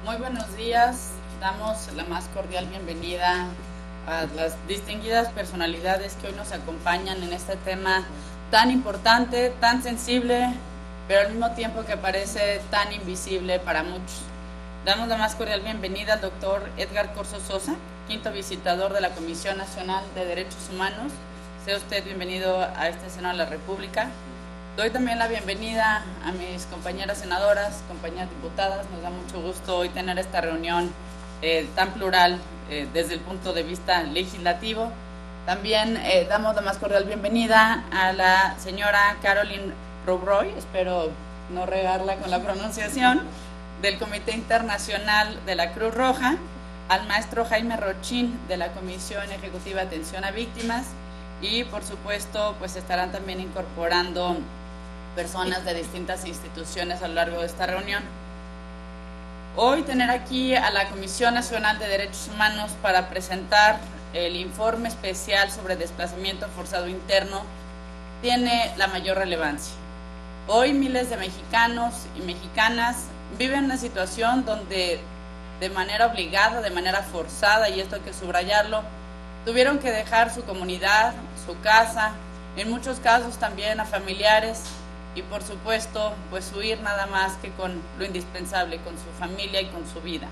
Muy buenos días, damos la más cordial bienvenida a las distinguidas personalidades que hoy nos acompañan en este tema tan importante, tan sensible, pero al mismo tiempo que parece tan invisible para muchos. Damos la más cordial bienvenida al doctor Edgar Corzo Sosa, quinto visitador de la Comisión Nacional de Derechos Humanos. Sea usted bienvenido a este Senado de la República. Doy también la bienvenida a mis compañeras senadoras, compañeras diputadas. Nos da mucho gusto hoy tener esta reunión tan plural desde el punto de vista legislativo. También damos la más cordial bienvenida a la señora Caroline Robroi, espero no regarla con la pronunciación, del Comité Internacional de la Cruz Roja, al maestro Jaime Rochín de la Comisión Ejecutiva de Atención a Víctimas y por supuesto pues estarán también incorporando personas de distintas instituciones a lo largo de esta reunión. Hoy tener aquí a la Comisión Nacional de Derechos Humanos para presentar el informe especial sobre desplazamiento forzado interno tiene la mayor relevancia. Hoy miles de mexicanos y mexicanas viven una situación donde de manera obligada, de manera forzada, y esto hay que subrayarlo, tuvieron que dejar su comunidad, su casa, en muchos casos también a familiares, y por supuesto, pues huir nada más que con lo indispensable, con su familia y con su vida.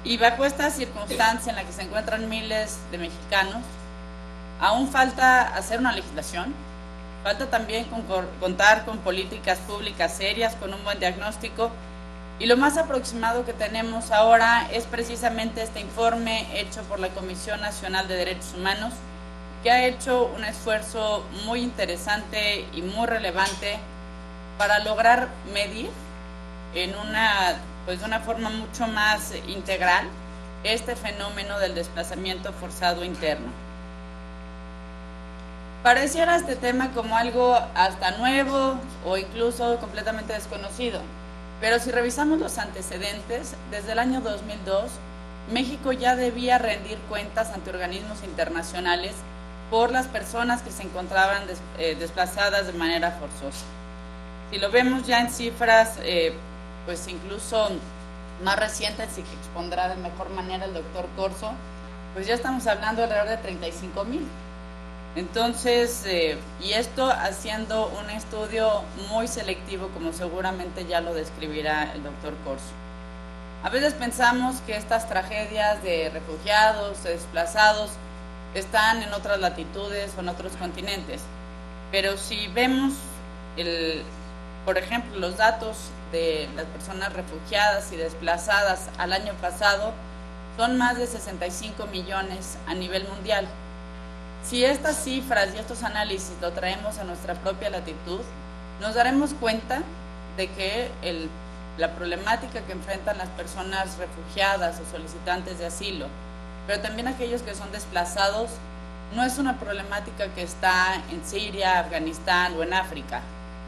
Y bajo esta circunstancia en la que se encuentran miles de mexicanos, aún falta hacer una legislación, falta también contar con políticas públicas serias, con un buen diagnóstico, y lo más aproximado que tenemos ahora es precisamente este informe hecho por la Comisión Nacional de Derechos Humanos, que ha hecho un esfuerzo muy interesante y muy relevante para lograr medir de una forma mucho más integral este fenómeno del desplazamiento forzado interno. Pareciera este tema como algo hasta nuevo o incluso completamente desconocido, pero si revisamos los antecedentes, desde el año 2002, México ya debía rendir cuentas ante organismos internacionales por las personas que se encontraban desplazadas de manera forzosa. Si lo vemos ya en cifras, pues incluso más recientes y que expondrá de mejor manera el doctor Corzo, pues ya estamos hablando de alrededor de 35,000. Entonces, y esto haciendo un estudio muy selectivo, como seguramente ya lo describirá el doctor Corzo. A veces pensamos que estas tragedias de refugiados, de desplazados, están en otras latitudes o en otros continentes, pero si vemos por ejemplo, los datos de las personas refugiadas y desplazadas al año pasado son más de 65 millones a nivel mundial. Si estas cifras y estos análisis lo traemos a nuestra propia latitud, nos daremos cuenta de que la problemática que enfrentan las personas refugiadas o solicitantes de asilo, pero también aquellos que son desplazados, no es una problemática que está en Siria, Afganistán o en África.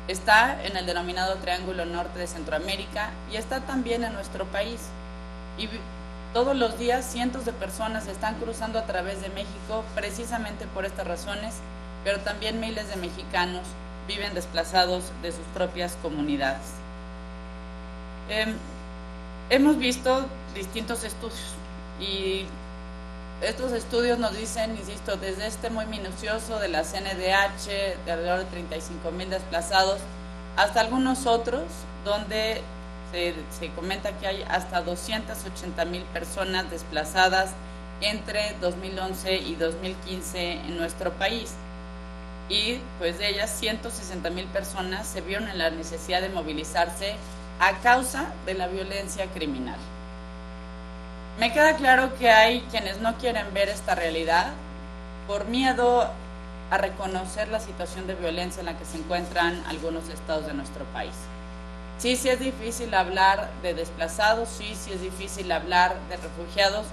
Está en el denominado Triángulo Norte de Centroamérica y está también en nuestro país. Y todos los días cientos de personas están cruzando a través de México precisamente por estas razones, pero también miles de mexicanos viven desplazados de sus propias comunidades. Hemos visto distintos estudios y estos estudios nos dicen, insisto, desde este muy minucioso de la CNDH, de alrededor de 35,000 desplazados, hasta algunos otros donde se comenta que hay hasta 280,000 personas desplazadas entre 2011 y 2015 en nuestro país. Y pues de ellas 160,000 personas se vieron en la necesidad de movilizarse a causa de la violencia criminal. Me queda claro que hay quienes no quieren ver esta realidad por miedo a reconocer la situación de violencia en la que se encuentran algunos estados de nuestro país. Sí es difícil hablar de desplazados, sí es difícil hablar de refugiados,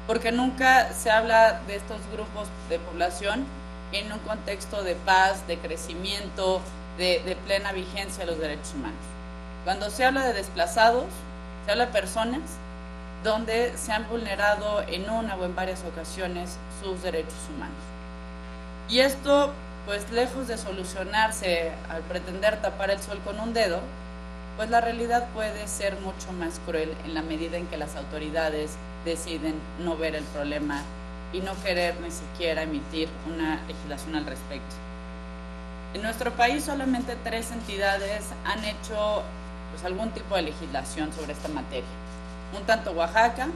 porque nunca se habla de estos grupos de población en un contexto de paz, de crecimiento, de plena vigencia de los derechos humanos. Cuando se habla de desplazados, se habla de personas donde se han vulnerado en una o en varias ocasiones sus derechos humanos. Y esto, pues lejos de solucionarse al pretender tapar el sol con un dedo, pues la realidad puede ser mucho más cruel en la medida en que las autoridades deciden no ver el problema y no querer ni siquiera emitir una legislación al respecto. En nuestro país solamente 3 entidades han hecho pues, algún tipo de legislación sobre esta materia. Un tanto Oaxaca,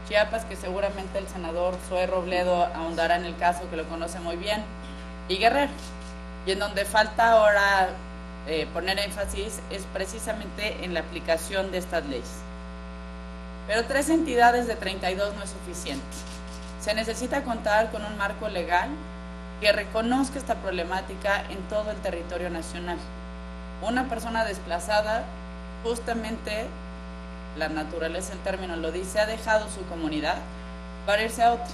Chiapas, que seguramente el senador Zoé Robledo ahondará en el caso, que lo conoce muy bien, y Guerrero. Y en donde falta ahora poner énfasis es precisamente en la aplicación de estas leyes. Pero 3 entidades de 32 no es suficiente. Se necesita contar con un marco legal que reconozca esta problemática en todo el territorio nacional. Una persona desplazada, justamente la naturaleza del término lo dice, ha dejado su comunidad para irse a otra.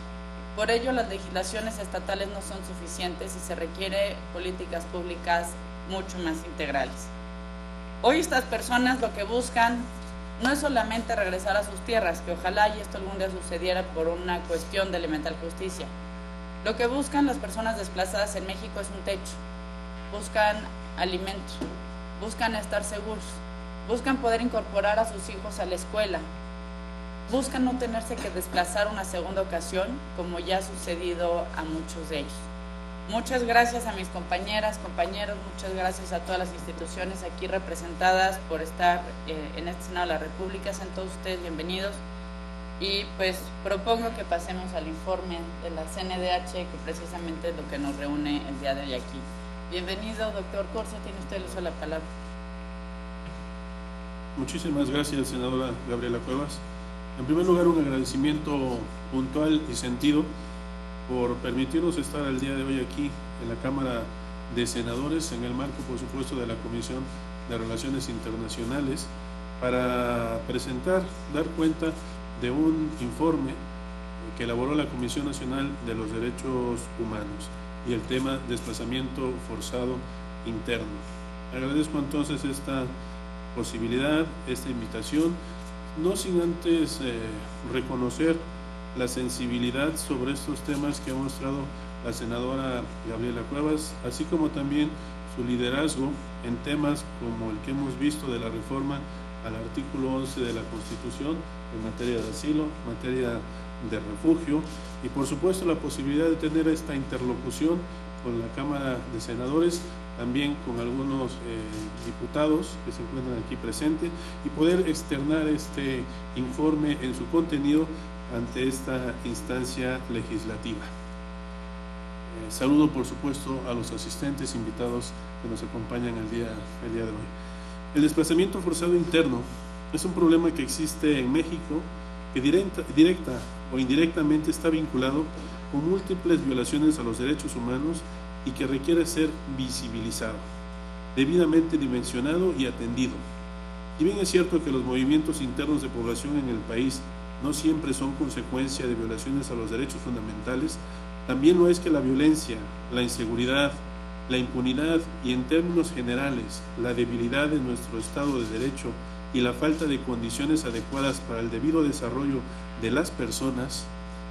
Por ello, las legislaciones estatales no son suficientes y se requiere políticas públicas mucho más integrales. Hoy estas personas lo que buscan no es solamente regresar a sus tierras, que ojalá y esto algún día sucediera por una cuestión de elemental justicia. Lo que buscan las personas desplazadas en México es un techo, buscan alimento, buscan estar seguros, buscan poder incorporar a sus hijos a la escuela, buscan no tenerse que desplazar una segunda ocasión, como ya ha sucedido a muchos de ellos. Muchas gracias a mis compañeras, compañeros, muchas gracias a todas las instituciones aquí representadas por estar en este Senado de la República. Sean todos ustedes bienvenidos. Y pues propongo que pasemos al informe de la CNDH, que precisamente es lo que nos reúne el día de hoy aquí. Bienvenido, doctor Corzo, tiene usted el uso de la palabra. Muchísimas gracias, senadora Gabriela Cuevas. En primer lugar, un agradecimiento puntual y sentido por permitirnos estar el día de hoy aquí en la Cámara de Senadores, en el marco, por supuesto, de la Comisión de Relaciones Internacionales, para presentar, dar cuenta de un informe que elaboró la Comisión Nacional de los Derechos Humanos y el tema desplazamiento forzado interno. Agradezco entonces esta posibilidad, esta invitación, no sin antes reconocer la sensibilidad sobre estos temas que ha mostrado la senadora Gabriela Cuevas, así como también su liderazgo en temas como el que hemos visto de la reforma al artículo 11 de la Constitución en materia de asilo, en materia de refugio, y por supuesto la posibilidad de tener esta interlocución con la Cámara de Senadores, también con algunos diputados que se encuentran aquí presentes, y poder externar este informe en su contenido ante esta instancia legislativa. Saludo por supuesto a los asistentes invitados que nos acompañan el día de hoy. El desplazamiento forzado interno es un problema que existe en México, que directa o indirectamente está vinculado con múltiples violaciones a los derechos humanos y que requiere ser visibilizado, debidamente dimensionado y atendido. Y bien es cierto que los movimientos internos de población en el país no siempre son consecuencia de violaciones a los derechos fundamentales, también lo es que la violencia, la inseguridad, la impunidad y en términos generales la debilidad de nuestro Estado de Derecho y la falta de condiciones adecuadas para el debido desarrollo de las personas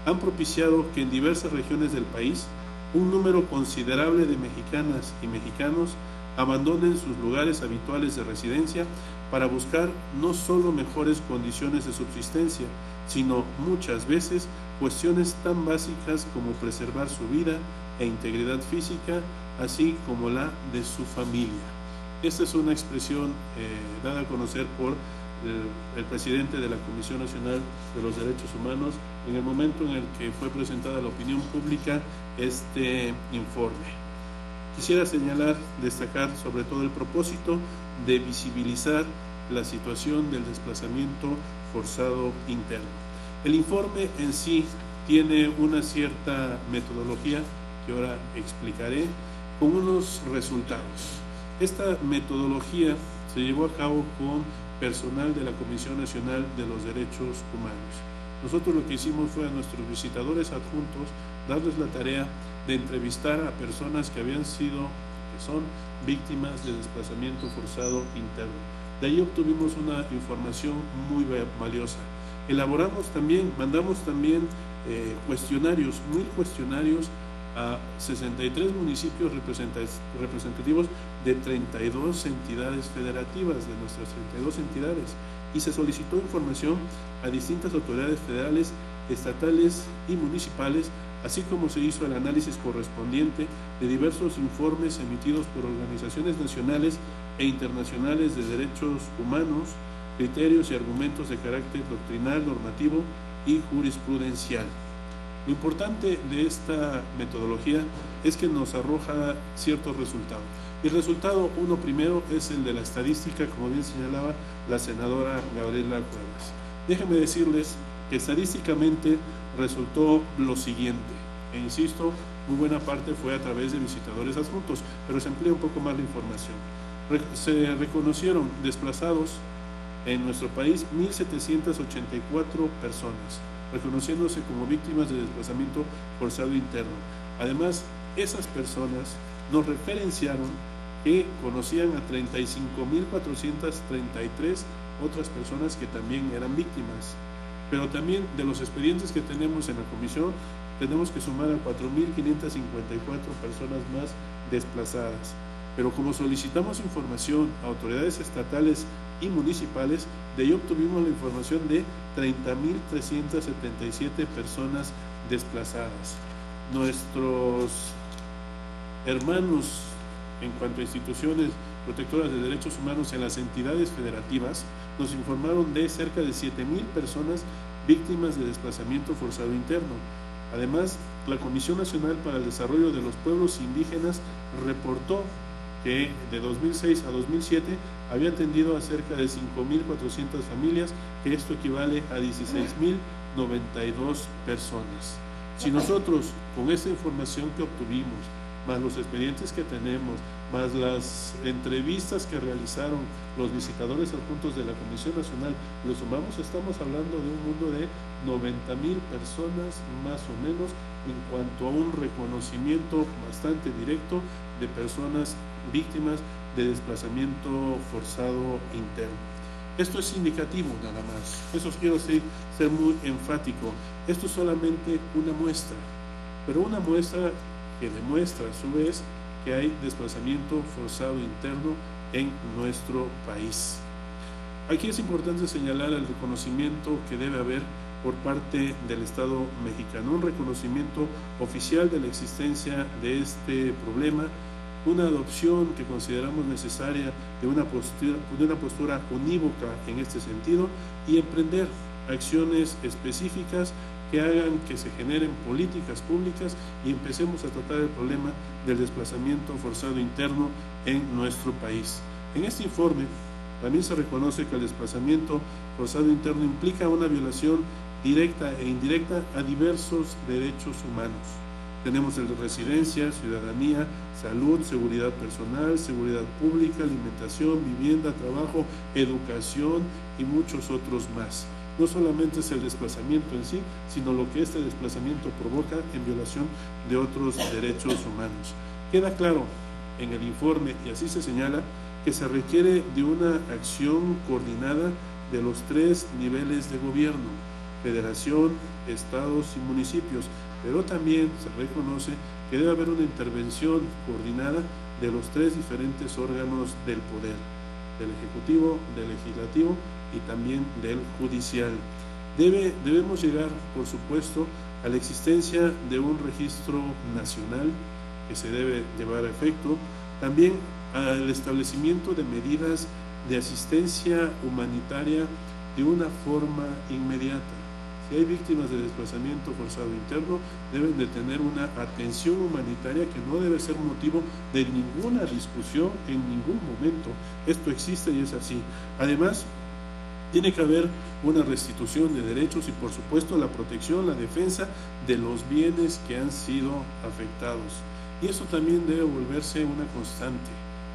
han propiciado que en diversas regiones del país un número considerable de mexicanas y mexicanos abandonen sus lugares habituales de residencia para buscar no solo mejores condiciones de subsistencia, sino muchas veces cuestiones tan básicas como preservar su vida e integridad física, así como la de su familia. Esta es una expresión dada a conocer por el presidente de la Comisión Nacional de los Derechos Humanos en el momento en el que fue presentada a la opinión pública este informe. Quisiera señalar, destacar sobre todo el propósito de visibilizar la situación del desplazamiento forzado interno. El informe en sí tiene una cierta metodología que ahora explicaré con unos resultados. Esta metodología se llevó a cabo con personal de la Comisión Nacional de los Derechos Humanos. Nosotros lo que hicimos fue a nuestros visitadores adjuntos darles la tarea de entrevistar a personas que son víctimas de desplazamiento forzado interno. De ahí obtuvimos una información muy valiosa. Mandamos también cuestionarios, 1000 cuestionarios a 63 municipios representativos de 32 entidades federativas, de nuestras 32 entidades, y se solicitó información a distintas autoridades federales, estatales y municipales, así como se hizo el análisis correspondiente de diversos informes emitidos por organizaciones nacionales e internacionales de derechos humanos, criterios y argumentos de carácter doctrinal, normativo y jurisprudencial. Lo importante de esta metodología es que nos arroja ciertos resultados. El resultado uno primero es el de la estadística, como bien señalaba la senadora Gabriela Cuevas. Déjenme decirles que estadísticamente resultó lo siguiente, e insisto, muy buena parte fue a través de visitadores adjuntos, pero se amplía un poco más la información. Se reconocieron desplazados en nuestro país 1.784 personas, reconociéndose como víctimas de desplazamiento forzado interno. Además, esas personas nos referenciaron que conocían a 35.433 otras personas que también eran víctimas. Pero también de los expedientes que tenemos en la comisión, tenemos que sumar a 4.554 personas más desplazadas. Pero como solicitamos información a autoridades estatales y municipales, de ello obtuvimos la información de 30.377 personas desplazadas. Nuestros hermanos en cuanto a instituciones protectoras de derechos humanos en las entidades federativas nos informaron de cerca de 7.000 personas víctimas de desplazamiento forzado interno. Además, la Comisión Nacional para el Desarrollo de los Pueblos Indígenas reportó que de 2006 a 2007 había atendido a cerca de 5.400 familias, que esto equivale a 16.092 personas. Si nosotros, con esta información que obtuvimos, más los expedientes que tenemos, más las entrevistas que realizaron los visitadores adjuntos de la Comisión Nacional, lo sumamos, estamos hablando de un mundo de 90.000 personas más o menos en cuanto a un reconocimiento bastante directo de personas víctimas de desplazamiento forzado interno. Esto es indicativo nada más, eso quiero ser muy enfático. Esto es solamente una muestra, pero una muestra que demuestra a su vez que hay desplazamiento forzado interno en nuestro país. Aquí es importante señalar el reconocimiento que debe haber por parte del Estado mexicano, un reconocimiento oficial de la existencia de este problema, una adopción que consideramos necesaria de una postura unívoca en este sentido y emprender acciones específicas que hagan que se generen políticas públicas y empecemos a tratar el problema del desplazamiento forzado interno en nuestro país. En este informe también se reconoce que el desplazamiento forzado interno implica una violación directa e indirecta a diversos derechos humanos. Tenemos el de residencia, ciudadanía, salud, seguridad personal, seguridad pública, alimentación, vivienda, trabajo, educación y muchos otros más. No solamente es el desplazamiento en sí, sino lo que este desplazamiento provoca en violación de otros derechos humanos. Queda claro en el informe, y así se señala, que se requiere de una acción coordinada de los 3 niveles de gobierno: federación, estados y municipios, pero también se reconoce que debe haber una intervención coordinada de los 3 diferentes órganos del poder, del ejecutivo, del legislativo y también del judicial. Debemos llegar, por supuesto, a la existencia de un registro nacional que se debe llevar a efecto, también al establecimiento de medidas de asistencia humanitaria de una forma inmediata. Si hay víctimas de desplazamiento forzado interno, deben de tener una atención humanitaria que no debe ser motivo de ninguna discusión en ningún momento. Esto existe y es así. Además, tiene que haber una restitución de derechos y, por supuesto, la protección, la defensa de los bienes que han sido afectados. Y eso también debe volverse una constante,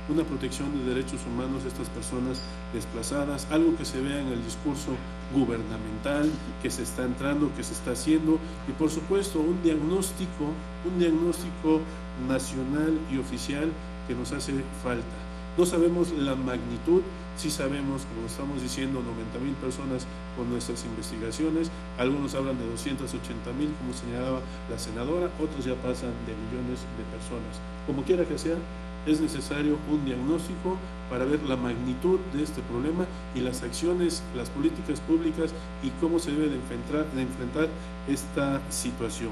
una protección de derechos humanos de estas personas desplazadas, algo que se vea en el discurso gubernamental, que se está entrando, que se está haciendo, y por supuesto un diagnóstico nacional y oficial que nos hace falta. No sabemos la magnitud, sí sabemos, como estamos diciendo, 90,000 personas con nuestras investigaciones, algunos hablan de 280,000, como señalaba la senadora, otros ya pasan de millones de personas. Como quiera que sea, es necesario un diagnóstico para ver la magnitud de este problema y las acciones, las políticas públicas y cómo se debe de enfrentar esta situación.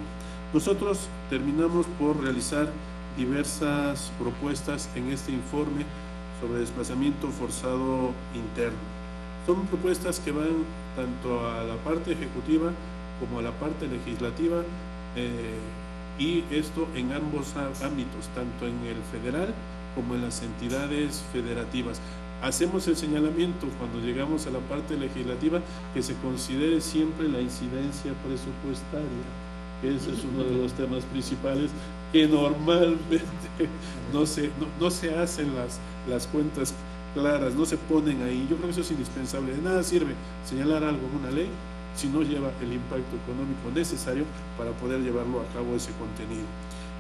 Nosotros terminamos por realizar diversas propuestas en este informe sobre desplazamiento forzado interno. Son propuestas que van tanto a la parte ejecutiva como a la parte legislativa, y esto en ambos ámbitos, tanto en el federal como en las entidades federativas. Hacemos el señalamiento cuando llegamos a la parte legislativa que se considere siempre la incidencia presupuestaria. Ese es uno de los temas principales que normalmente no se hacen las cuentas claras, no se ponen ahí. Yo creo que eso es indispensable. De nada sirve señalar algo en una ley si no lleva el impacto económico necesario para poder llevarlo a cabo ese contenido.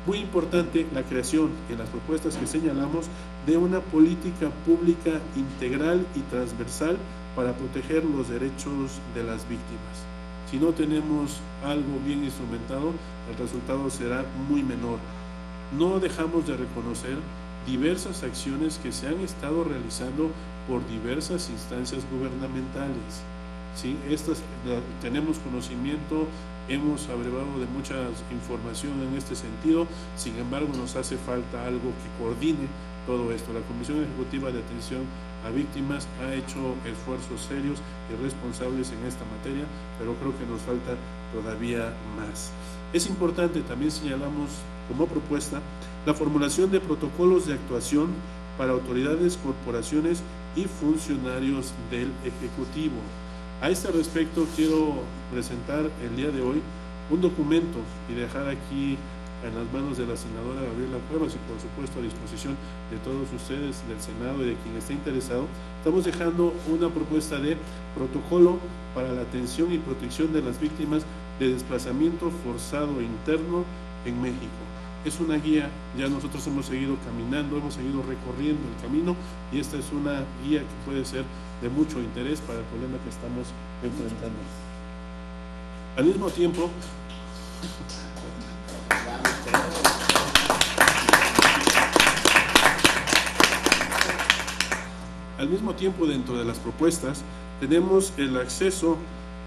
Muy importante la creación en las propuestas que señalamos de una política pública integral y transversal para proteger los derechos de las víctimas. Si no tenemos algo bien instrumentado, el resultado será muy menor. No dejamos de reconocer diversas acciones que se han estado realizando por diversas instancias gubernamentales. ¿Sí? Tenemos conocimiento, hemos abrevado de mucha información en este sentido, sin embargo nos hace falta algo que coordine todo esto. La Comisión Ejecutiva de Atención a Víctimas ha hecho esfuerzos serios y responsables en esta materia, pero creo que nos falta todavía más. Es importante, también señalamos como propuesta, la formulación de protocolos de actuación para autoridades, corporaciones y funcionarios del Ejecutivo. A este respecto quiero presentar el día de hoy un documento y dejar aquí en las manos de la senadora Gabriela Cuevas y por supuesto a disposición de todos ustedes del Senado y de quien esté interesado. Estamos dejando una propuesta de protocolo para la atención y protección de las víctimas de desplazamiento forzado interno en México. Es una guía, ya nosotros hemos seguido caminando, hemos seguido recorriendo el camino y esta es una guía que puede ser de mucho interés para el problema que estamos enfrentando. Al mismo tiempo, dentro de las propuestas, tenemos el acceso,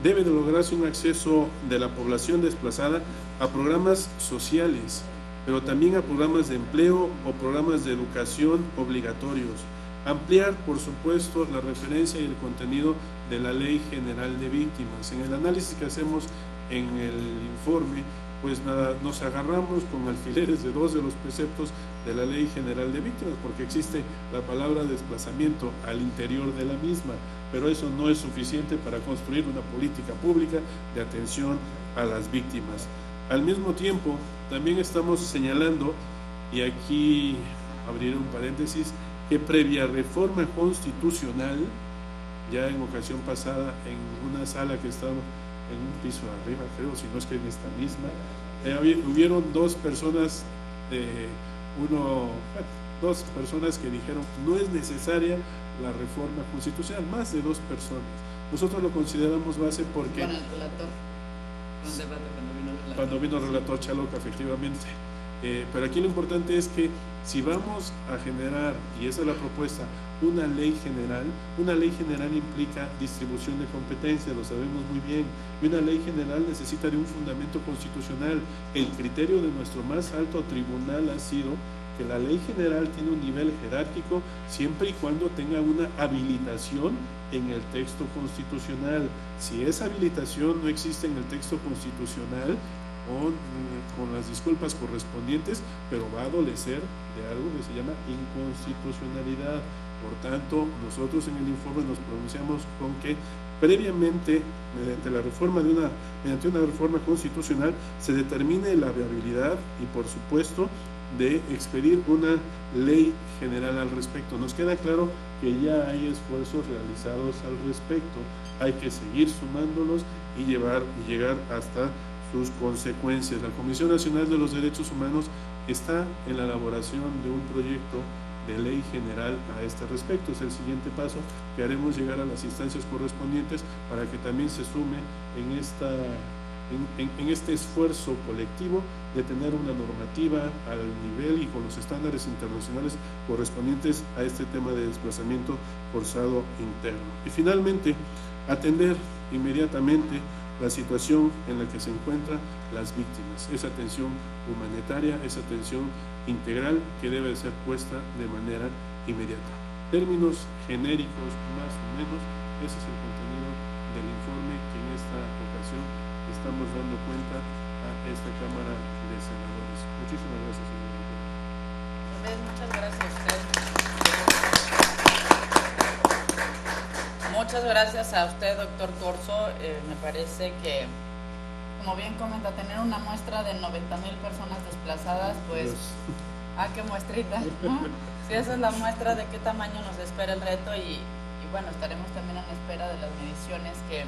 debe de lograrse un acceso de la población desplazada a programas sociales, pero también a programas de empleo o programas de educación obligatorios. Ampliar, por supuesto, la referencia y el contenido de la Ley General de Víctimas. En el análisis que hacemos en el informe, pues nada, nos agarramos con alfileres de dos de los preceptos de la Ley General de Víctimas, porque existe la palabra desplazamiento al interior de la misma, pero eso no es suficiente para construir una política pública de atención a las víctimas. Al mismo tiempo, también estamos señalando, y aquí abriré un paréntesis, que previa reforma constitucional, ya en ocasión pasada en una sala que estaba en un piso arriba, creo, si no es que en esta misma, hubieron dos personas que dijeron no es necesaria la reforma constitucional, más de dos personas. Nosotros lo consideramos base porque con el relator, un debate cuando vino el relator Chaloca, efectivamente. Pero aquí lo importante es que si vamos a generar, y esa es la propuesta, una ley general implica distribución de competencias, lo sabemos muy bien, y una ley general necesita de un fundamento constitucional. El criterio de nuestro más alto tribunal ha sido que la ley general tiene un nivel jerárquico siempre y cuando tenga una habilitación en el texto constitucional. Si esa habilitación no existe en el texto constitucional, con las disculpas correspondientes, pero va a adolecer de algo que se llama inconstitucionalidad. Por tanto, nosotros en el informe nos pronunciamos con que previamente, mediante una reforma constitucional, se determine la viabilidad y, por supuesto, de expedir una ley general al respecto. Nos queda claro que ya hay esfuerzos realizados al respecto. Hay que seguir sumándolos y llegar hasta sus consecuencias. La Comisión Nacional de los Derechos Humanos está en la elaboración de un proyecto de ley general a este respecto. Es el siguiente paso que haremos llegar a las instancias correspondientes para que también se sume en este esfuerzo colectivo de tener una normativa al nivel y con los estándares internacionales correspondientes a este tema de desplazamiento forzado interno. Y finalmente, atender inmediatamente la situación en la que se encuentran las víctimas, esa atención humanitaria, esa atención integral que debe ser puesta de manera inmediata. Términos genéricos más o menos, ese es el contenido del informe que en esta ocasión estamos dando cuenta a esta Cámara de Senadores. Muchísimas gracias, señor director. Muchas gracias a usted. Muchas gracias a usted, doctor Corzo. Me parece que, como bien comenta, tener una muestra de 90,000 personas desplazadas, pues, qué muestrita, ¿no? Si esa es la muestra de qué tamaño nos espera el reto y bueno, estaremos también en espera de las mediciones que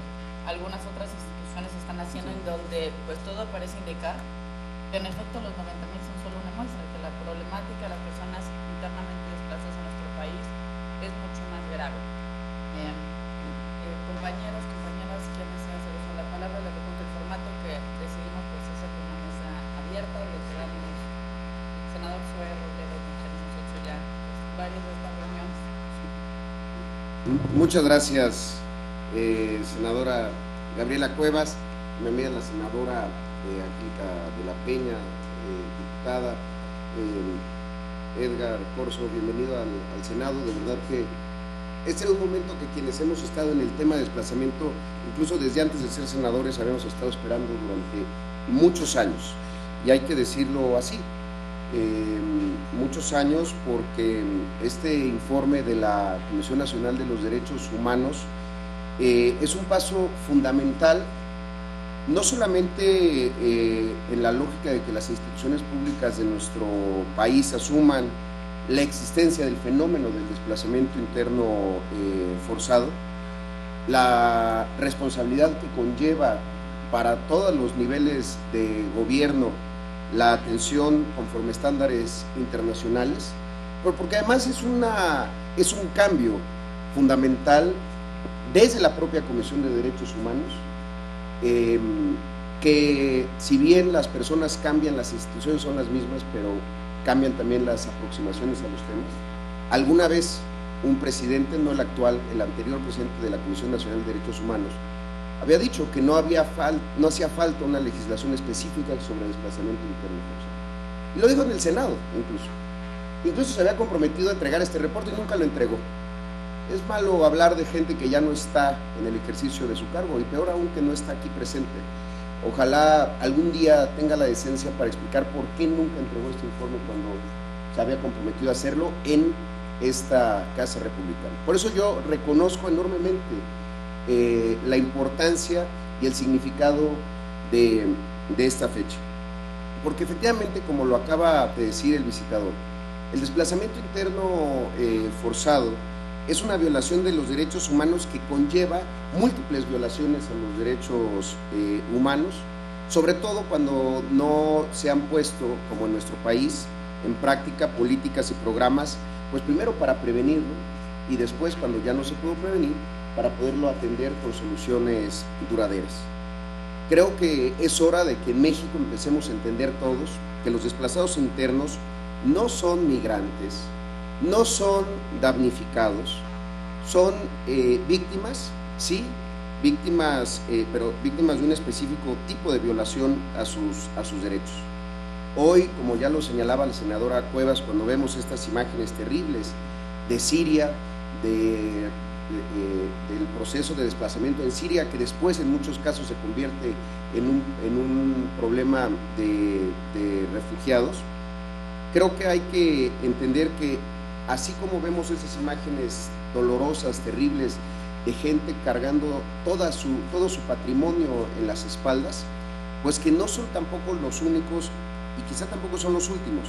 algunas otras instituciones están haciendo, en donde pues todo parece indicar que en efecto los 90,000 son solo una muestra, que la problemática de las personas internamente desplazadas en nuestro país es mucho más grave. Compañeros, compañeras, quienes se hacer uso de la palabra, le recuerdo el formato que decidimos pues hacer una mesa abierta, y le quedamos el senador Zoé Robledo, que tenemos hecho ya pues, varias de estas reuniones. Muchas gracias, senadora Gabriela Cuevas, mi amiga la senadora Angélica de la Peña, diputada, Edgar Corzo, bienvenido al Senado. De verdad que este es un momento que quienes hemos estado en el tema de desplazamiento, incluso desde antes de ser senadores, habíamos estado esperando durante muchos años, y hay que decirlo así, muchos años, porque este informe de la Comisión Nacional de los Derechos Humanos es un paso fundamental, no solamente en la lógica de que las instituciones públicas de nuestro país asuman la existencia del fenómeno del desplazamiento interno forzado, la responsabilidad que conlleva para todos los niveles de gobierno la atención conforme estándares internacionales, porque además es un cambio fundamental desde la propia Comisión de Derechos Humanos, que si bien las personas cambian, las instituciones son las mismas, pero cambian también las aproximaciones a los temas. Alguna vez un presidente, no el actual, el anterior presidente de la Comisión Nacional de Derechos Humanos, había dicho que no hacía falta una legislación específica sobre desplazamiento interno forzado. Y lo dijo en el Senado, incluso se había comprometido a entregar este reporte y nunca lo entregó. Es malo hablar de gente que ya no está en el ejercicio de su cargo, y peor aún que no está aquí presente. Ojalá algún día tenga la decencia para explicar por qué nunca entregó este informe cuando se había comprometido a hacerlo en esta Casa Republicana. Por eso yo reconozco enormemente la importancia y el significado de esta fecha, porque efectivamente, como lo acaba de decir el visitador, el desplazamiento interno forzado es una violación de los derechos humanos que conlleva múltiples violaciones a los derechos humanos, sobre todo cuando no se han puesto, como en nuestro país, en práctica políticas y programas, pues primero para prevenirlo, y después, cuando ya no se pudo prevenir, para poderlo atender con soluciones duraderas. Creo que es hora de que en México empecemos a entender todos que los desplazados internos no son migrantes, no son damnificados, son víctimas, sí, víctimas, pero víctimas de un específico tipo de violación a sus derechos. Hoy, como ya lo señalaba la senadora Cuevas, cuando vemos estas imágenes terribles de Siria, del proceso de desplazamiento en Siria, que después en muchos casos se convierte en un problema de refugiados, creo que hay que entender que así como vemos esas imágenes dolorosas, terribles, de gente cargando todo su patrimonio en las espaldas, pues que no son tampoco los únicos y quizá tampoco son los últimos,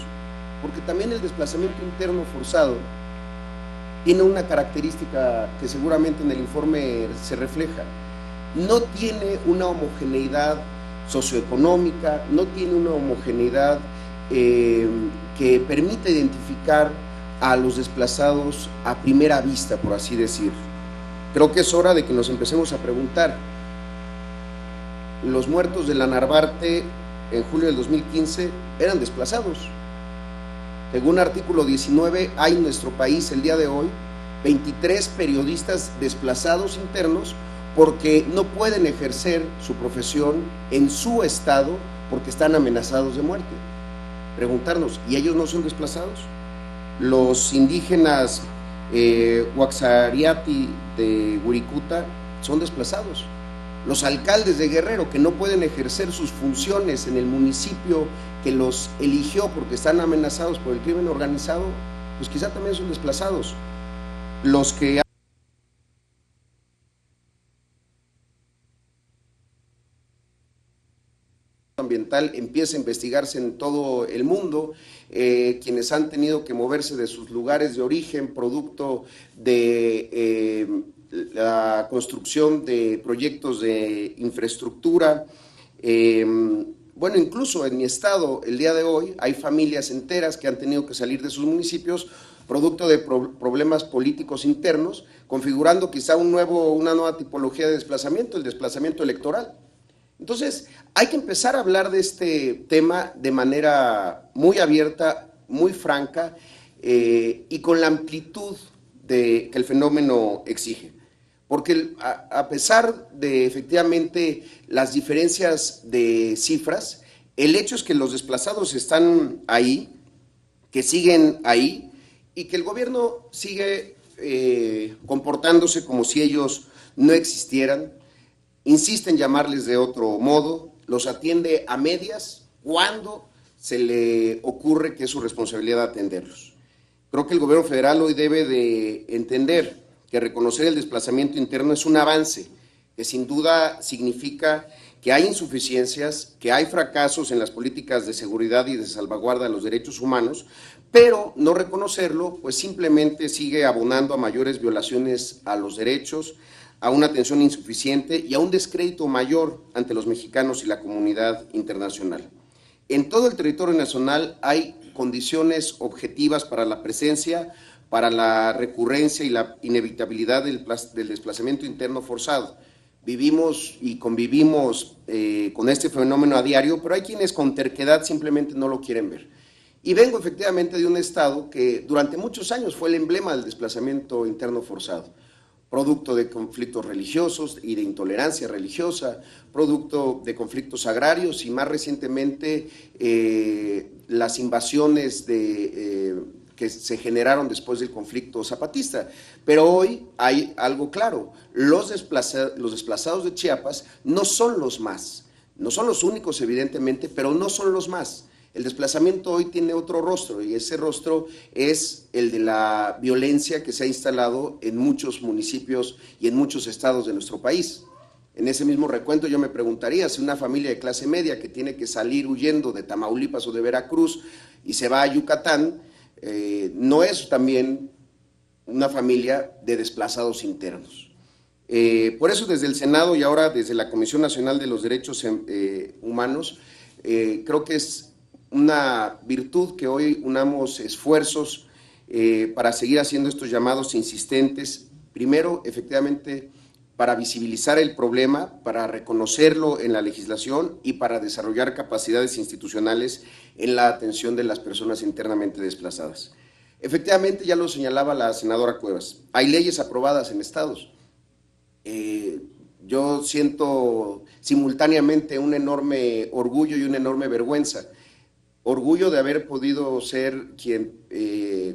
porque también el desplazamiento interno forzado tiene una característica que seguramente en el informe se refleja: no tiene una homogeneidad socioeconómica, no tiene una homogeneidad que permita identificar a los desplazados a primera vista, por así decir. Creo que es hora de que nos empecemos a preguntar, los muertos de la Narvarte en julio del 2015 eran desplazados. Según artículo 19, hay en nuestro país el día de hoy 23 periodistas desplazados internos porque no pueden ejercer su profesión en su estado porque están amenazados de muerte. Preguntarnos, ¿y ellos no son desplazados? Los indígenas Huaxariati de Wirikuta son desplazados. Los alcaldes de Guerrero que no pueden ejercer sus funciones en el municipio que los eligió porque están amenazados por el crimen organizado, pues quizá también son desplazados. Los que ambiental empieza a investigarse en todo el mundo, quienes han tenido que moverse de sus lugares de origen producto de la construcción de proyectos de infraestructura. Bueno, incluso en mi estado, el día de hoy, hay familias enteras que han tenido que salir de sus municipios producto de problemas políticos internos, configurando quizá una nueva tipología de desplazamiento, el desplazamiento electoral. Entonces, hay que empezar a hablar de este tema de manera muy abierta, muy franca y con la amplitud que el fenómeno exige. Porque a pesar de efectivamente las diferencias de cifras, el hecho es que los desplazados están ahí, que siguen ahí y que el gobierno sigue comportándose como si ellos no existieran. Insiste en llamarles de otro modo, los atiende a medias cuando se le ocurre que es su responsabilidad atenderlos. Creo que el gobierno federal hoy debe de entender que reconocer el desplazamiento interno es un avance, que sin duda significa que hay insuficiencias, que hay fracasos en las políticas de seguridad y de salvaguarda de los derechos humanos, pero no reconocerlo, pues simplemente sigue abonando a mayores violaciones a los derechos, a una atención insuficiente y a un descrédito mayor ante los mexicanos y la comunidad internacional. En todo el territorio nacional hay condiciones objetivas para la presencia, para la recurrencia y la inevitabilidad del desplazamiento interno forzado. Vivimos y convivimos con este fenómeno a diario, pero hay quienes con terquedad simplemente no lo quieren ver. Y vengo efectivamente de un estado que durante muchos años fue el emblema del desplazamiento interno forzado, producto de conflictos religiosos y de intolerancia religiosa, producto de conflictos agrarios y más recientemente las invasiones que se generaron después del conflicto zapatista. Pero hoy hay algo claro, los desplazados de Chiapas no son los más, no son los únicos evidentemente, pero no son los más. El desplazamiento hoy tiene otro rostro y ese rostro es el de la violencia que se ha instalado en muchos municipios y en muchos estados de nuestro país. En ese mismo recuento yo me preguntaría si una familia de clase media que tiene que salir huyendo de Tamaulipas o de Veracruz y se va a Yucatán, no es también una familia de desplazados internos. Por eso desde el Senado y ahora desde la Comisión Nacional de los Derechos Humanos, creo que es una virtud que hoy unamos esfuerzos para seguir haciendo estos llamados insistentes, primero efectivamente para visibilizar el problema, para reconocerlo en la legislación y para desarrollar capacidades institucionales en la atención de las personas internamente desplazadas. Efectivamente, ya lo señalaba la senadora Cuevas, hay leyes aprobadas en estados. Yo siento simultáneamente un enorme orgullo y una enorme vergüenza. Orgullo de haber podido ser quien,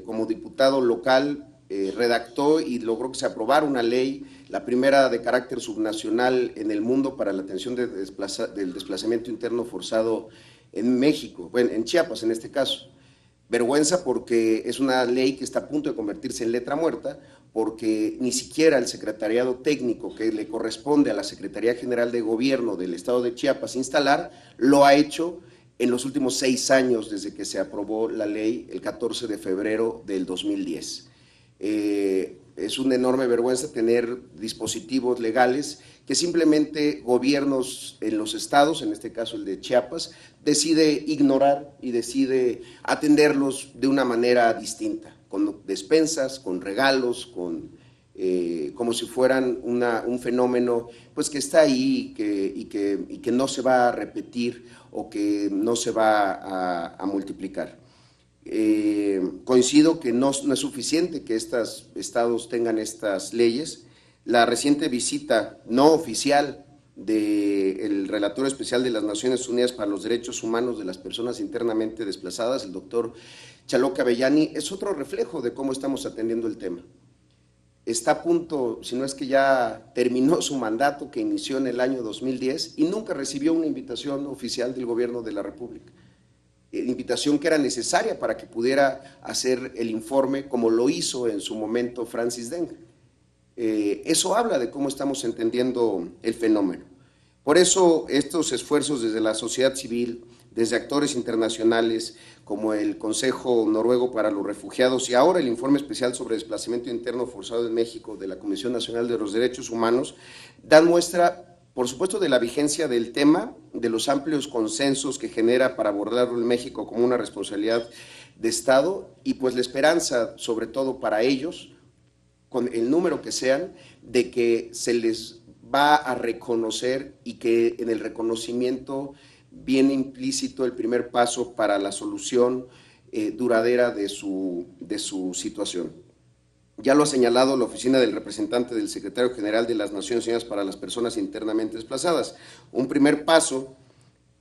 como diputado local, redactó y logró que se aprobara una ley, la primera de carácter subnacional en el mundo para la atención del desplazamiento interno forzado en México, bueno, en Chiapas en este caso. Vergüenza porque es una ley que está a punto de convertirse en letra muerta, porque ni siquiera el secretariado técnico que le corresponde a la Secretaría General de Gobierno del Estado de Chiapas instalar, lo ha hecho en los últimos 6 años desde que se aprobó la ley el 14 de febrero del 2010. Es una enorme vergüenza tener dispositivos legales que simplemente gobiernos en los estados, en este caso el de Chiapas, decide ignorar y decide atenderlos de una manera distinta, con despensas, con regalos, como si fueran un fenómeno pues que está ahí y que no se va a repetir o que no se va a multiplicar. Coincido que no es suficiente que estos estados tengan estas leyes. La reciente visita no oficial del relator especial de las Naciones Unidas para los Derechos Humanos de las Personas Internamente Desplazadas, el doctor Chalo Cabellani, es otro reflejo de cómo estamos atendiendo el tema. Está a punto, si no es que ya terminó su mandato que inició en el año 2010 y nunca recibió una invitación oficial del gobierno de la República. Invitación que era necesaria para que pudiera hacer el informe como lo hizo en su momento Francis Deng. Eso habla de cómo estamos entendiendo el fenómeno. Por eso estos esfuerzos desde la sociedad civil, desde actores internacionales como el Consejo Noruego para los Refugiados y ahora el informe especial sobre desplazamiento interno forzado en México de la Comisión Nacional de los Derechos Humanos, dan muestra, por supuesto, de la vigencia del tema, de los amplios consensos que genera para abordarlo en México como una responsabilidad de Estado y pues la esperanza, sobre todo para ellos, con el número que sean, de que se les va a reconocer y que en el reconocimiento viene implícito el primer paso para la solución duradera de su situación. Ya lo ha señalado la oficina del representante del secretario general de las Naciones Unidas para las Personas Internamente Desplazadas. Un primer paso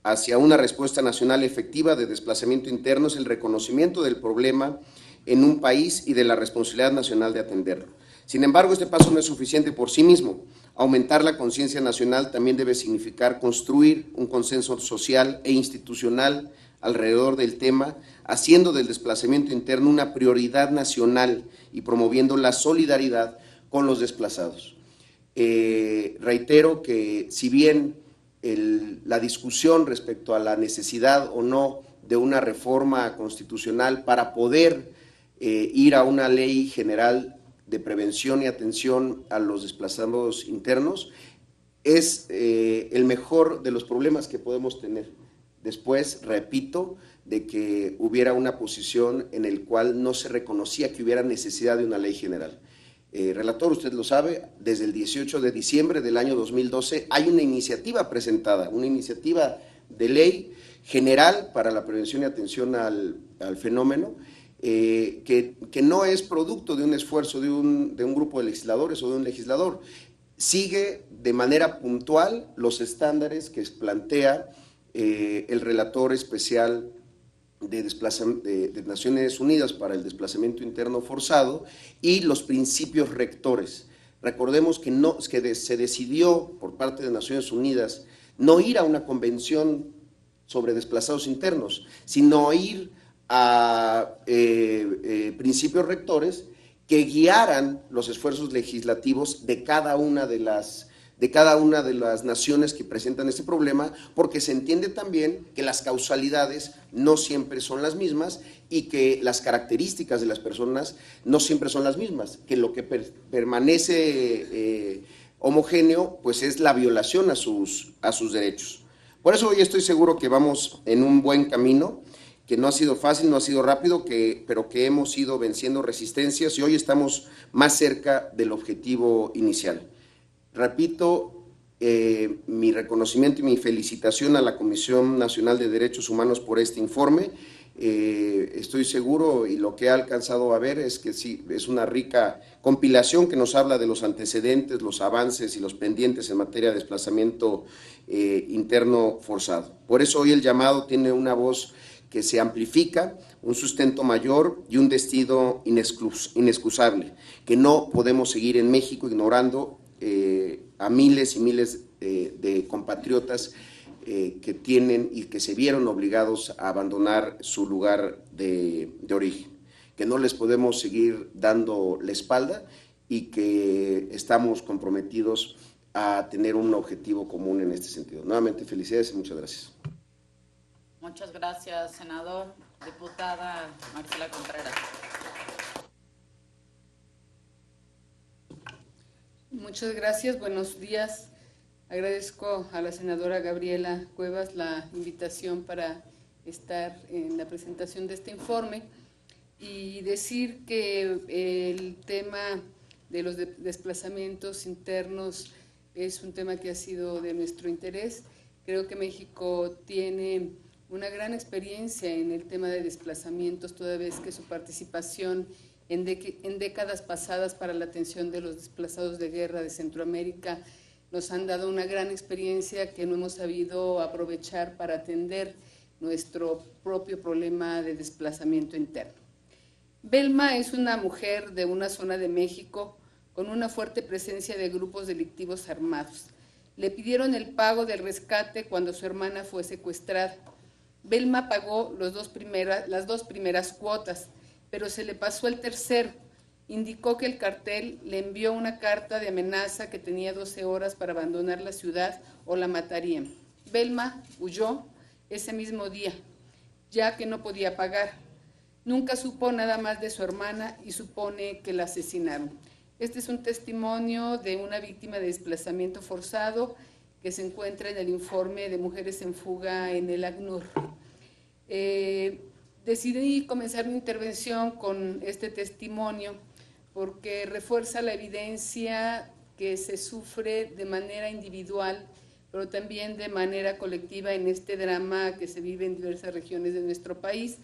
hacia una respuesta nacional efectiva de desplazamiento interno es el reconocimiento del problema en un país y de la responsabilidad nacional de atenderlo. Sin embargo, este paso no es suficiente por sí mismo. Aumentar la conciencia nacional también debe significar construir un consenso social e institucional alrededor del tema, haciendo del desplazamiento interno una prioridad nacional y promoviendo la solidaridad con los desplazados. Reitero que si bien la discusión respecto a la necesidad o no de una reforma constitucional para poder ir a una ley general de prevención y atención a los desplazados internos, es el mejor de los problemas que podemos tener. Después, repito, de que hubiera una posición en el cual no se reconocía que hubiera necesidad de una ley general. Relator, usted lo sabe, desde el 18 de diciembre del año 2012 hay una iniciativa presentada, una iniciativa de ley general para la prevención y atención al fenómeno, que no es producto de un esfuerzo de un grupo de legisladores o de un legislador, sigue de manera puntual los estándares que plantea el relator especial de Naciones Unidas para el desplazamiento interno forzado y los principios rectores. Recordemos que se decidió por parte de Naciones Unidas no ir a una convención sobre desplazados internos, sino ir a principios rectores que guiaran los esfuerzos legislativos de cada una de las naciones que presentan este problema, porque se entiende también que las causalidades no siempre son las mismas y que las características de las personas no siempre son las mismas, que lo que permanece homogéneo pues es la violación a sus derechos. Por eso hoy estoy seguro que vamos en un buen camino, que no ha sido fácil, no ha sido rápido, pero que hemos ido venciendo resistencias y hoy estamos más cerca del objetivo inicial. Repito, mi reconocimiento y mi felicitación a la Comisión Nacional de Derechos Humanos por este informe. Estoy seguro y lo que he alcanzado a ver es que sí, es una rica compilación que nos habla de los antecedentes, los avances y los pendientes en materia de desplazamiento interno forzado. Por eso hoy el llamado tiene una voz que se amplifica, un sustento mayor y un destino inexcusable, que no podemos seguir en México ignorando a miles y miles de compatriotas que tienen y que se vieron obligados a abandonar su lugar de origen, que no les podemos seguir dando la espalda y que estamos comprometidos a tener un objetivo común en este sentido. Nuevamente, felicidades y muchas gracias. Muchas gracias, senador. Diputada Marcela Contreras. Muchas gracias, buenos días. Agradezco a la senadora Gabriela Cuevas la invitación para estar en la presentación de este informe. y decir que el tema de los desplazamientos internos es un tema que ha sido de nuestro interés. Creo que México tiene una gran experiencia en el tema de desplazamientos, toda vez que su participación en décadas pasadas para la atención de los desplazados de guerra de Centroamérica nos han dado una gran experiencia que no hemos sabido aprovechar para atender nuestro propio problema de desplazamiento interno. Belma es una mujer de una zona de México con una fuerte presencia de grupos delictivos armados. Le pidieron el pago del rescate cuando su hermana fue secuestrada. Belma pagó las dos primeras cuotas, pero se le pasó el tercero. Indicó que el cartel le envió una carta de amenaza que tenía 12 horas para abandonar la ciudad o la matarían. Belma huyó ese mismo día, ya que no podía pagar. Nunca supo nada más de su hermana y supone que la asesinaron. Este es un testimonio de una víctima de desplazamiento forzado que se encuentra en el informe de Mujeres en Fuga en el ACNUR. Decidí comenzar mi intervención con este testimonio porque refuerza la evidencia que se sufre de manera individual, pero también de manera colectiva en este drama que se vive en diversas regiones de nuestro país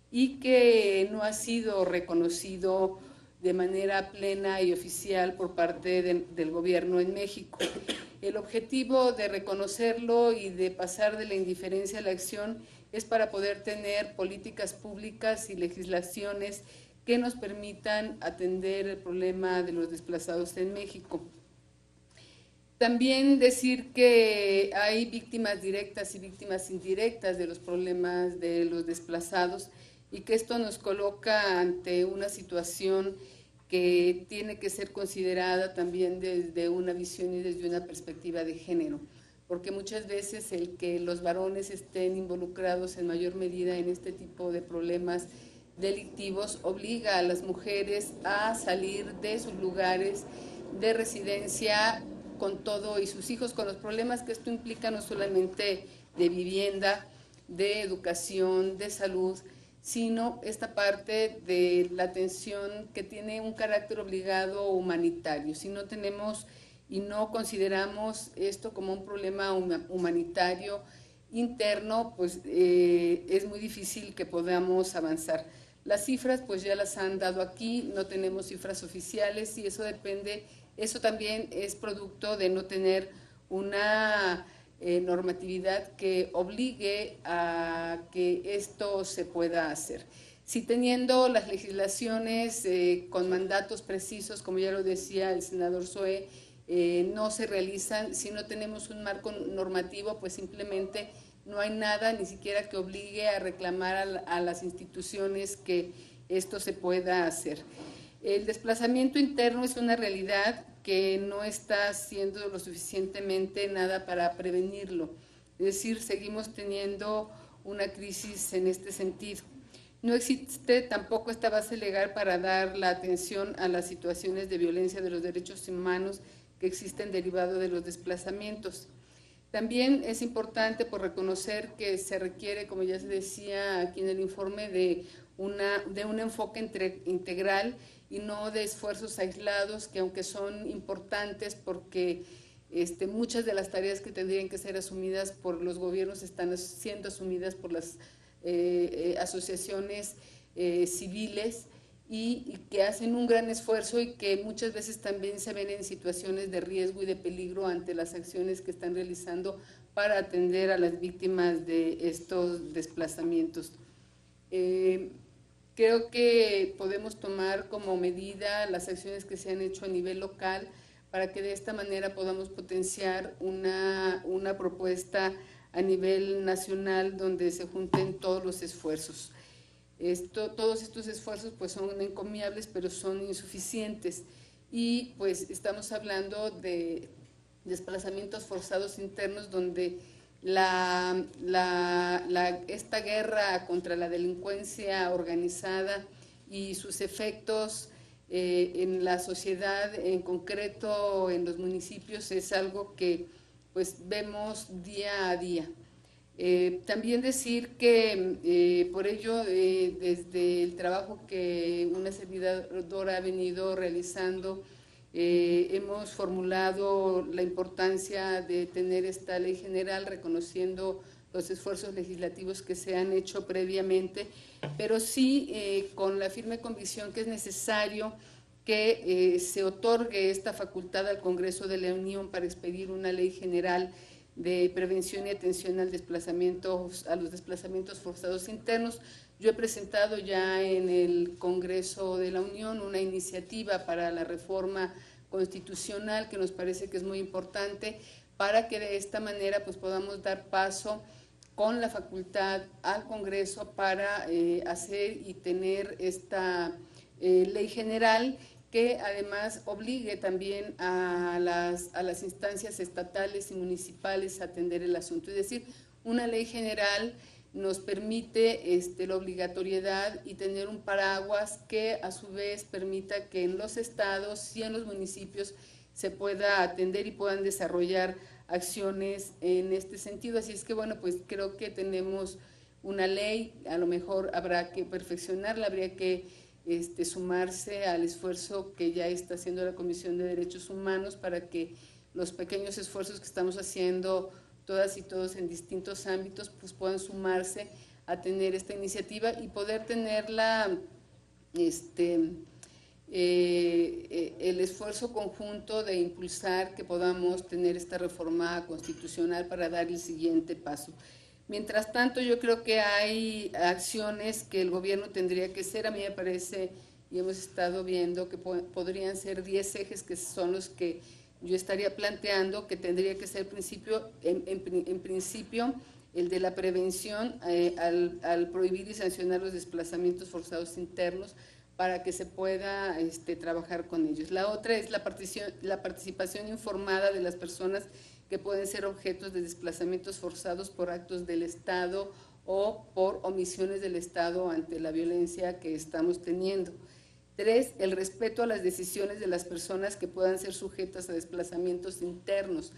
y que no ha sido reconocido de manera plena y oficial por parte del gobierno en México. El objetivo de reconocerlo y de pasar de la indiferencia a la acción es para poder tener políticas públicas y legislaciones que nos permitan atender el problema de los desplazados en México. También decir que hay víctimas directas y víctimas indirectas de los problemas de los desplazados y que esto nos coloca ante una situación que tiene que ser considerada también desde una visión y desde una perspectiva de género, porque muchas veces el que los varones estén involucrados en mayor medida en este tipo de problemas delictivos obliga a las mujeres a salir de sus lugares de residencia con todo y sus hijos, con los problemas que esto implica no solamente de vivienda, de educación, de salud, sino esta parte de la atención que tiene un carácter obligado humanitario. Si no tenemos y no consideramos esto como un problema humanitario interno, pues es muy difícil que podamos avanzar. Las cifras pues ya las han dado aquí, no tenemos cifras oficiales y eso depende, eso también es producto de no tener una normatividad que obligue a que esto se pueda hacer. Si teniendo las legislaciones con mandatos precisos, como ya lo decía el senador Zoé, no se realizan, si no tenemos un marco normativo, pues simplemente no hay nada, ni siquiera que obligue a reclamar a las instituciones que esto se pueda hacer. El desplazamiento interno es una realidad que no está haciendo lo suficientemente nada para prevenirlo. Es decir, seguimos teniendo una crisis en este sentido. No existe tampoco esta base legal para dar la atención a las situaciones de violencia de los derechos humanos que existen derivado de los desplazamientos. También es importante por reconocer que se requiere, como ya se decía aquí en el informe, de un enfoque integral y no de esfuerzos aislados que aunque son importantes porque muchas de las tareas que tendrían que ser asumidas por los gobiernos están siendo asumidas por las asociaciones civiles y que hacen un gran esfuerzo y que muchas veces también se ven en situaciones de riesgo y de peligro ante las acciones que están realizando para atender a las víctimas de estos desplazamientos. Creo que podemos tomar como medida las acciones que se han hecho a nivel local para que de esta manera podamos potenciar una propuesta a nivel nacional donde se junten todos los esfuerzos. Todos estos esfuerzos pues son encomiables, pero son insuficientes y pues estamos hablando de desplazamientos forzados internos donde esta guerra contra la delincuencia organizada y sus efectos en la sociedad, en concreto en los municipios, es algo que pues vemos día a día. También decir que por ello, desde el trabajo que una servidora ha venido realizando, hemos formulado la importancia de tener esta ley general, reconociendo los esfuerzos legislativos que se han hecho previamente, pero sí con la firme convicción que es necesario que se otorgue esta facultad al Congreso de la Unión para expedir una ley general de prevención y atención al a los desplazamientos forzados internos. Yo he presentado ya en el Congreso de la Unión una iniciativa para la reforma constitucional que nos parece que es muy importante para que de esta manera pues podamos dar paso con la facultad al Congreso para hacer y tener esta ley general que además obligue también a las instancias estatales y municipales a atender el asunto. Es decir, una ley general nos permite la obligatoriedad y tener un paraguas que a su vez permita que en los estados y en los municipios se pueda atender y puedan desarrollar acciones en este sentido. Así es que bueno, pues creo que tenemos una ley, a lo mejor habrá que perfeccionarla, habría que sumarse al esfuerzo que ya está haciendo la Comisión de Derechos Humanos para que los pequeños esfuerzos que estamos haciendo todas y todos en distintos ámbitos pues puedan sumarse a tener esta iniciativa y poder tenerla el esfuerzo conjunto de impulsar que podamos tener esta reforma constitucional para dar el siguiente paso. Mientras tanto, yo creo que hay acciones que el gobierno tendría que hacer. A mí me parece, y hemos estado viendo, que podrían ser 10 ejes que son los que yo estaría planteando, que tendría que ser en principio el de la prevención al prohibir y sancionar los desplazamientos forzados internos para que se pueda trabajar con ellos. La otra es la participación informada de las personas que pueden ser objetos de desplazamientos forzados por actos del Estado o por omisiones del Estado ante la violencia que estamos teniendo. 3, el respeto a las decisiones de las personas que puedan ser sujetas a desplazamientos internos,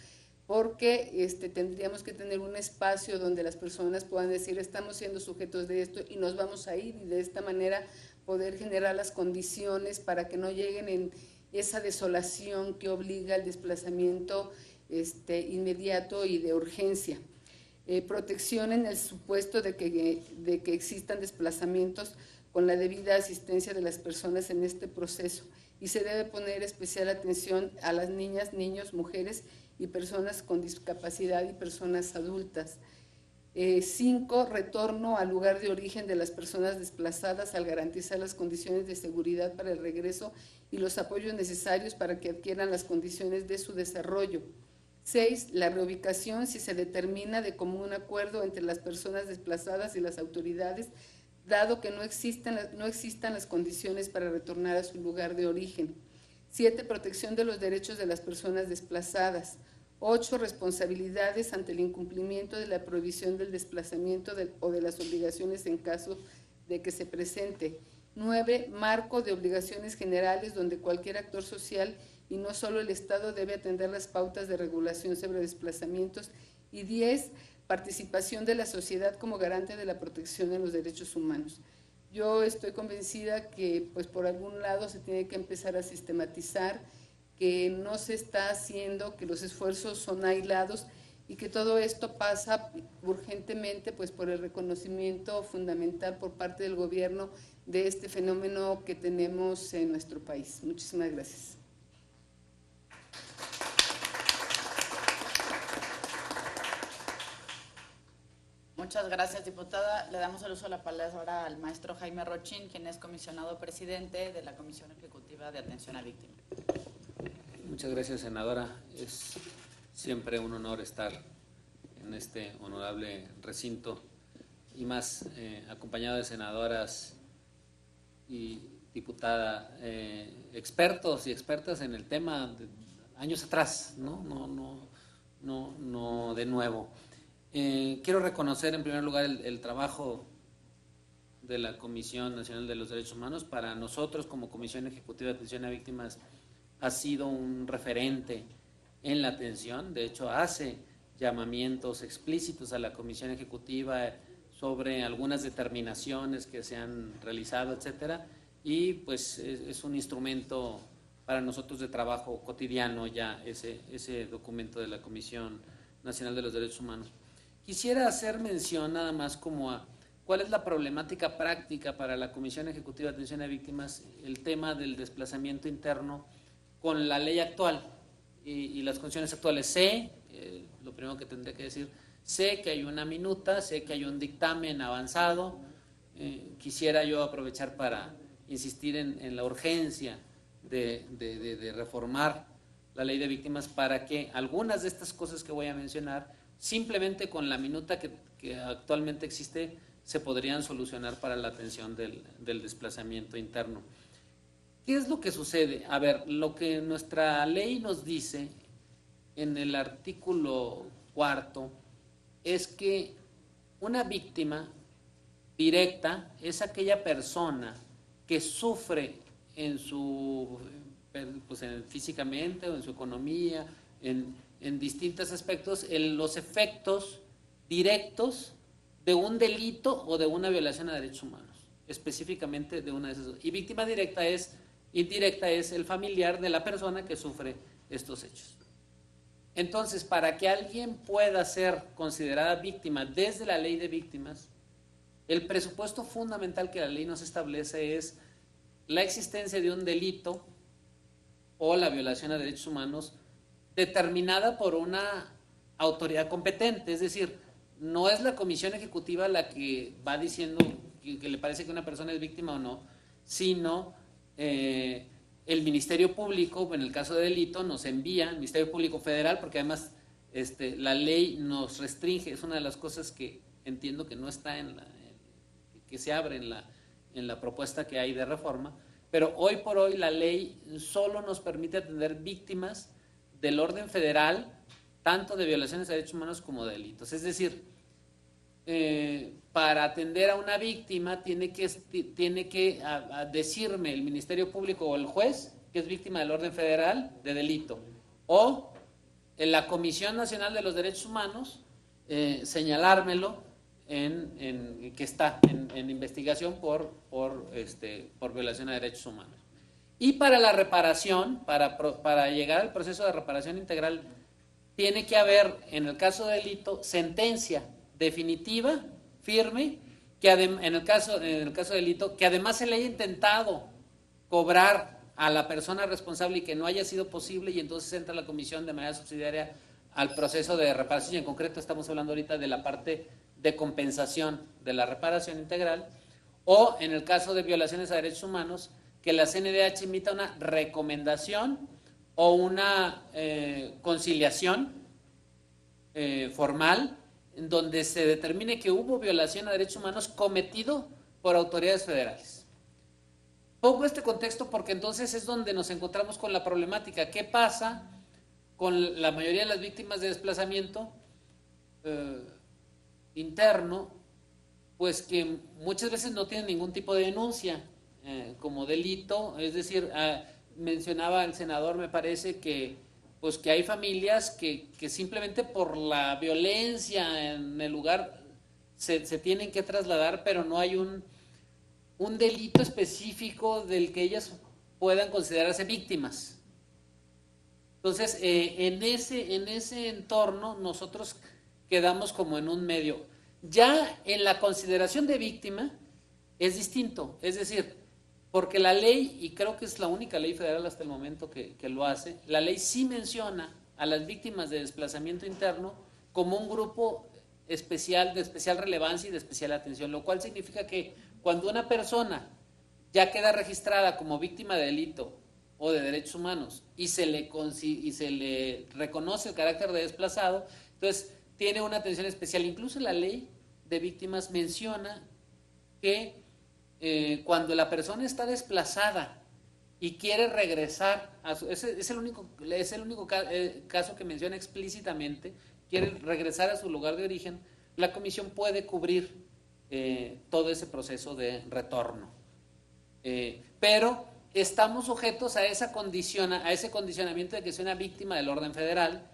porque tendríamos que tener un espacio donde las personas puedan decir estamos siendo sujetos de esto y nos vamos a ir, y de esta manera poder generar las condiciones para que no lleguen en esa desolación que obliga al desplazamiento inmediato y de urgencia. Protección en el supuesto de que existan desplazamientos con la debida asistencia de las personas en este proceso, y se debe poner especial atención a las niñas, niños, mujeres y personas con discapacidad y personas adultas. 5, retorno al lugar de origen de las personas desplazadas al garantizar las condiciones de seguridad para el regreso y los apoyos necesarios para que adquieran las condiciones de su desarrollo. 6, la reubicación si se determina de común acuerdo entre las personas desplazadas y las autoridades, dado que no existan las condiciones para retornar a su lugar de origen. 7, protección de los derechos de las personas desplazadas. 8, responsabilidades ante el incumplimiento de la prohibición del desplazamiento o de las obligaciones en caso de que se presente. 9, marco de obligaciones generales donde cualquier actor social y no solo el Estado debe atender las pautas de regulación sobre desplazamientos. Y 10, participación de la sociedad como garante de la protección de los derechos humanos. Yo estoy convencida que pues por algún lado se tiene que empezar a sistematizar, que no se está haciendo, que los esfuerzos son aislados y que todo esto pasa urgentemente pues por el reconocimiento fundamental por parte del gobierno de este fenómeno que tenemos en nuestro país. Muchísimas gracias. Muchas gracias, diputada. Le damos el uso de la palabra al maestro Jaime Rochín, quien es comisionado presidente de la Comisión Ejecutiva de Atención a Víctimas. Muchas gracias, senadora. Es siempre un honor estar en este honorable recinto y más acompañado de senadoras y diputada, expertos y expertas en el tema de años atrás, no de nuevo. Quiero reconocer en primer lugar el trabajo de la Comisión Nacional de los Derechos Humanos. Para nosotros como Comisión Ejecutiva de Atención a Víctimas ha sido un referente en la atención. De hecho, hace llamamientos explícitos a la Comisión Ejecutiva sobre algunas determinaciones que se han realizado, etcétera, y pues es un instrumento para nosotros de trabajo cotidiano ya ese documento de la Comisión Nacional de los Derechos Humanos. Quisiera hacer mención nada más como a cuál es la problemática práctica para la Comisión Ejecutiva de Atención a Víctimas, el tema del desplazamiento interno con la ley actual y las condiciones actuales. Sé, lo primero que tendré que decir, sé que hay una minuta, sé que hay un dictamen avanzado, quisiera yo aprovechar para insistir en la urgencia de reformar la ley de víctimas para que algunas de estas cosas que voy a mencionar, simplemente con la minuta que actualmente existe, se podrían solucionar para la atención del desplazamiento interno. ¿Qué es lo que sucede? A ver, lo que nuestra ley nos dice en el artículo 4 es que una víctima directa es aquella persona que sufre físicamente o en su economía, en distintos aspectos, los efectos directos de un delito o de una violación a derechos humanos, específicamente de una de esas. Y víctima indirecta es el familiar de la persona que sufre estos hechos. Entonces, para que alguien pueda ser considerada víctima desde la ley de víctimas, el presupuesto fundamental que la ley nos establece es la existencia de un delito o la violación a derechos humanos determinada por una autoridad competente, es decir, no es la Comisión Ejecutiva la que va diciendo que le parece que una persona es víctima o no, sino el Ministerio Público, en el caso de delito, nos envía, el Ministerio Público Federal, porque además la ley nos restringe, es una de las cosas que entiendo que no está que se abre en la propuesta que hay de reforma, pero hoy por hoy la ley solo nos permite atender víctimas del orden federal, tanto de violaciones a derechos humanos como de delitos. Es decir, para atender a una víctima tiene que decirme el Ministerio Público o el juez que es víctima del orden federal de delito, o en la Comisión Nacional de los Derechos Humanos señalármelo que está en investigación por violación a derechos humanos. Y para la reparación, para llegar al proceso de reparación integral, tiene que haber, en el caso de delito, sentencia definitiva, firme, que en el caso de delito, que además se le haya intentado cobrar a la persona responsable y que no haya sido posible, y entonces entra la comisión de manera subsidiaria al proceso de reparación, y en concreto estamos hablando ahorita de la parte de compensación de la reparación integral, o en el caso de violaciones a derechos humanos, que la CNDH emita una recomendación o una conciliación formal en donde se determine que hubo violación a derechos humanos cometido por autoridades federales. Pongo este contexto porque entonces es donde nos encontramos con la problemática. ¿Qué pasa con la mayoría de las víctimas de desplazamiento interno? Pues que muchas veces no tienen ningún tipo de denuncia como delito, es decir, mencionaba el senador, me parece que hay familias que simplemente por la violencia en el lugar se tienen que trasladar, pero no hay un delito específico del que ellas puedan considerarse víctimas. Entonces, en ese entorno nosotros quedamos como en un medio. Ya en la consideración de víctima es distinto, es decir, porque la ley, y creo que es la única ley federal hasta el momento que lo hace, la ley sí menciona a las víctimas de desplazamiento interno como un grupo especial, de especial relevancia y de especial atención, lo cual significa que cuando una persona ya queda registrada como víctima de delito o de derechos humanos y se le reconoce el carácter de desplazado, entonces tiene una atención especial. Incluso la ley de víctimas menciona que cuando la persona está desplazada y quiere regresar es el único caso que menciona explícitamente, quiere regresar a su lugar de origen, la comisión puede cubrir todo ese proceso de retorno. Pero estamos sujetos a ese condicionamiento de que sea una víctima del orden federal,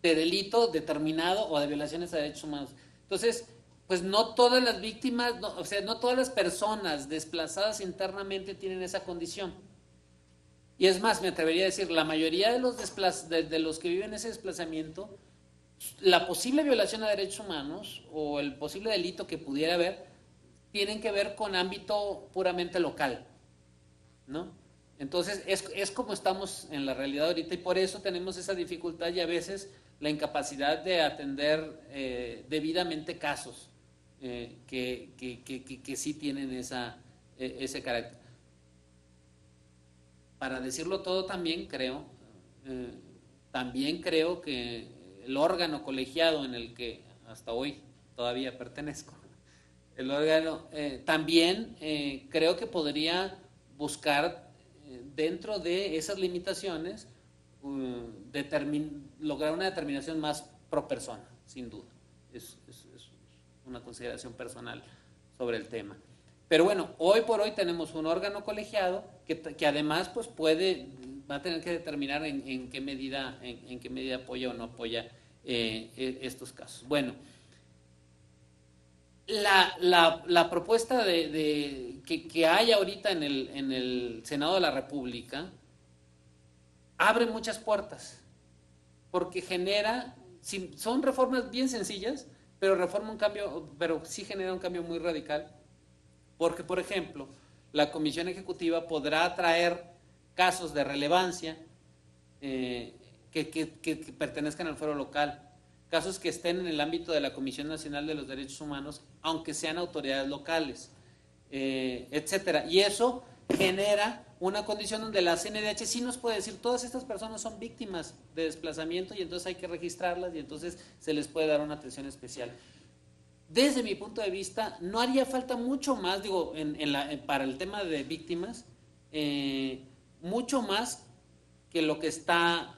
de delito determinado o de violaciones a derechos humanos. Entonces, pues no todas las víctimas, o sea, no todas las personas desplazadas internamente tienen esa condición. Y es más, me atrevería a decir, la mayoría de los, de los que viven ese desplazamiento, la posible violación a derechos humanos o el posible delito que pudiera haber, tienen que ver con ámbito puramente local, ¿no? Entonces, es como estamos en la realidad ahorita y por eso tenemos esa dificultad y a veces la incapacidad de atender debidamente casos que sí tienen ese carácter. Para decirlo todo también creo que el órgano colegiado en el que hasta hoy todavía pertenezco, el órgano también creo que podría buscar dentro de esas limitaciones lograr una determinación más pro persona, sin duda. Es una consideración personal sobre el tema. Pero bueno, hoy por hoy tenemos un órgano colegiado que además pues va a tener que determinar en qué medida apoya o no apoya estos casos. Bueno, la propuesta que hay ahorita en el Senado de la República abre muchas puertas, porque son reformas bien sencillas, pero sí genera un cambio muy radical, porque por ejemplo, la Comisión Ejecutiva podrá traer casos de relevancia que pertenezcan al fuero local, casos que estén en el ámbito de la Comisión Nacional de los Derechos Humanos, aunque sean autoridades locales, etcétera. Y eso genera una condición donde la CNDH sí nos puede decir, todas estas personas son víctimas de desplazamiento y entonces hay que registrarlas y entonces se les puede dar una atención especial. Desde mi punto de vista, no haría falta mucho más, digo, para el tema de víctimas, mucho más que lo que está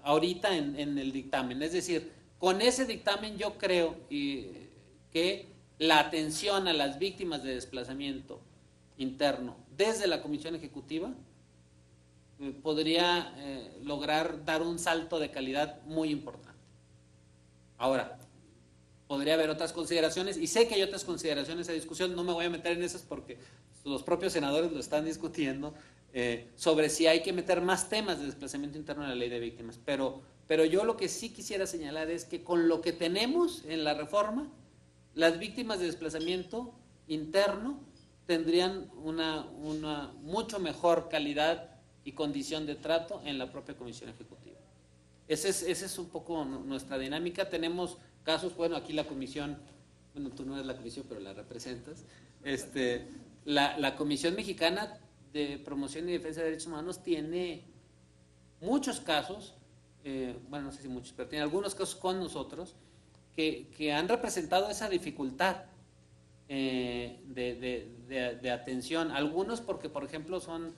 ahorita en el dictamen. Es decir, con ese dictamen yo creo que la atención a las víctimas de desplazamiento interno desde la Comisión Ejecutiva podría lograr dar un salto de calidad muy importante. Ahora, podría haber otras consideraciones y sé que hay otras consideraciones a discusión, no me voy a meter en esas porque los propios senadores lo están discutiendo sobre si hay que meter más temas de desplazamiento interno en la ley de víctimas, pero yo lo que sí quisiera señalar es que con lo que tenemos en la reforma, las víctimas de desplazamiento interno tendrían una mucho mejor calidad y condición de trato en la propia Comisión Ejecutiva. Esa es un poco nuestra dinámica. Tenemos casos, bueno, aquí la comisión, bueno, tú no eres la comisión, pero la representas, la Comisión Mexicana de Promoción y Defensa de Derechos Humanos tiene muchos casos, bueno, no sé si muchos, pero tiene algunos casos con nosotros que han representado esa dificultad de atención. Algunos porque, por ejemplo, son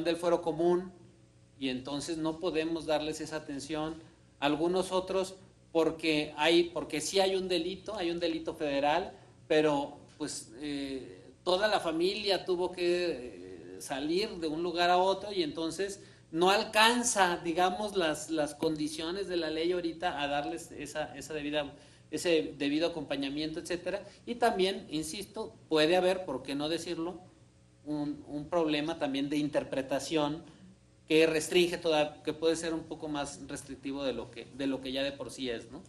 del fuero común y entonces no podemos darles esa atención. Algunos otros porque sí hay un delito federal, pero pues toda la familia tuvo que salir de un lugar a otro y entonces no alcanza, digamos, las condiciones de la ley ahorita a darles ese debido acompañamiento, etcétera. Y también, insisto, puede haber, por qué no decirlo, un problema también de interpretación que restringe que puede ser un poco más restrictivo de lo que ya de por sí es, ¿no?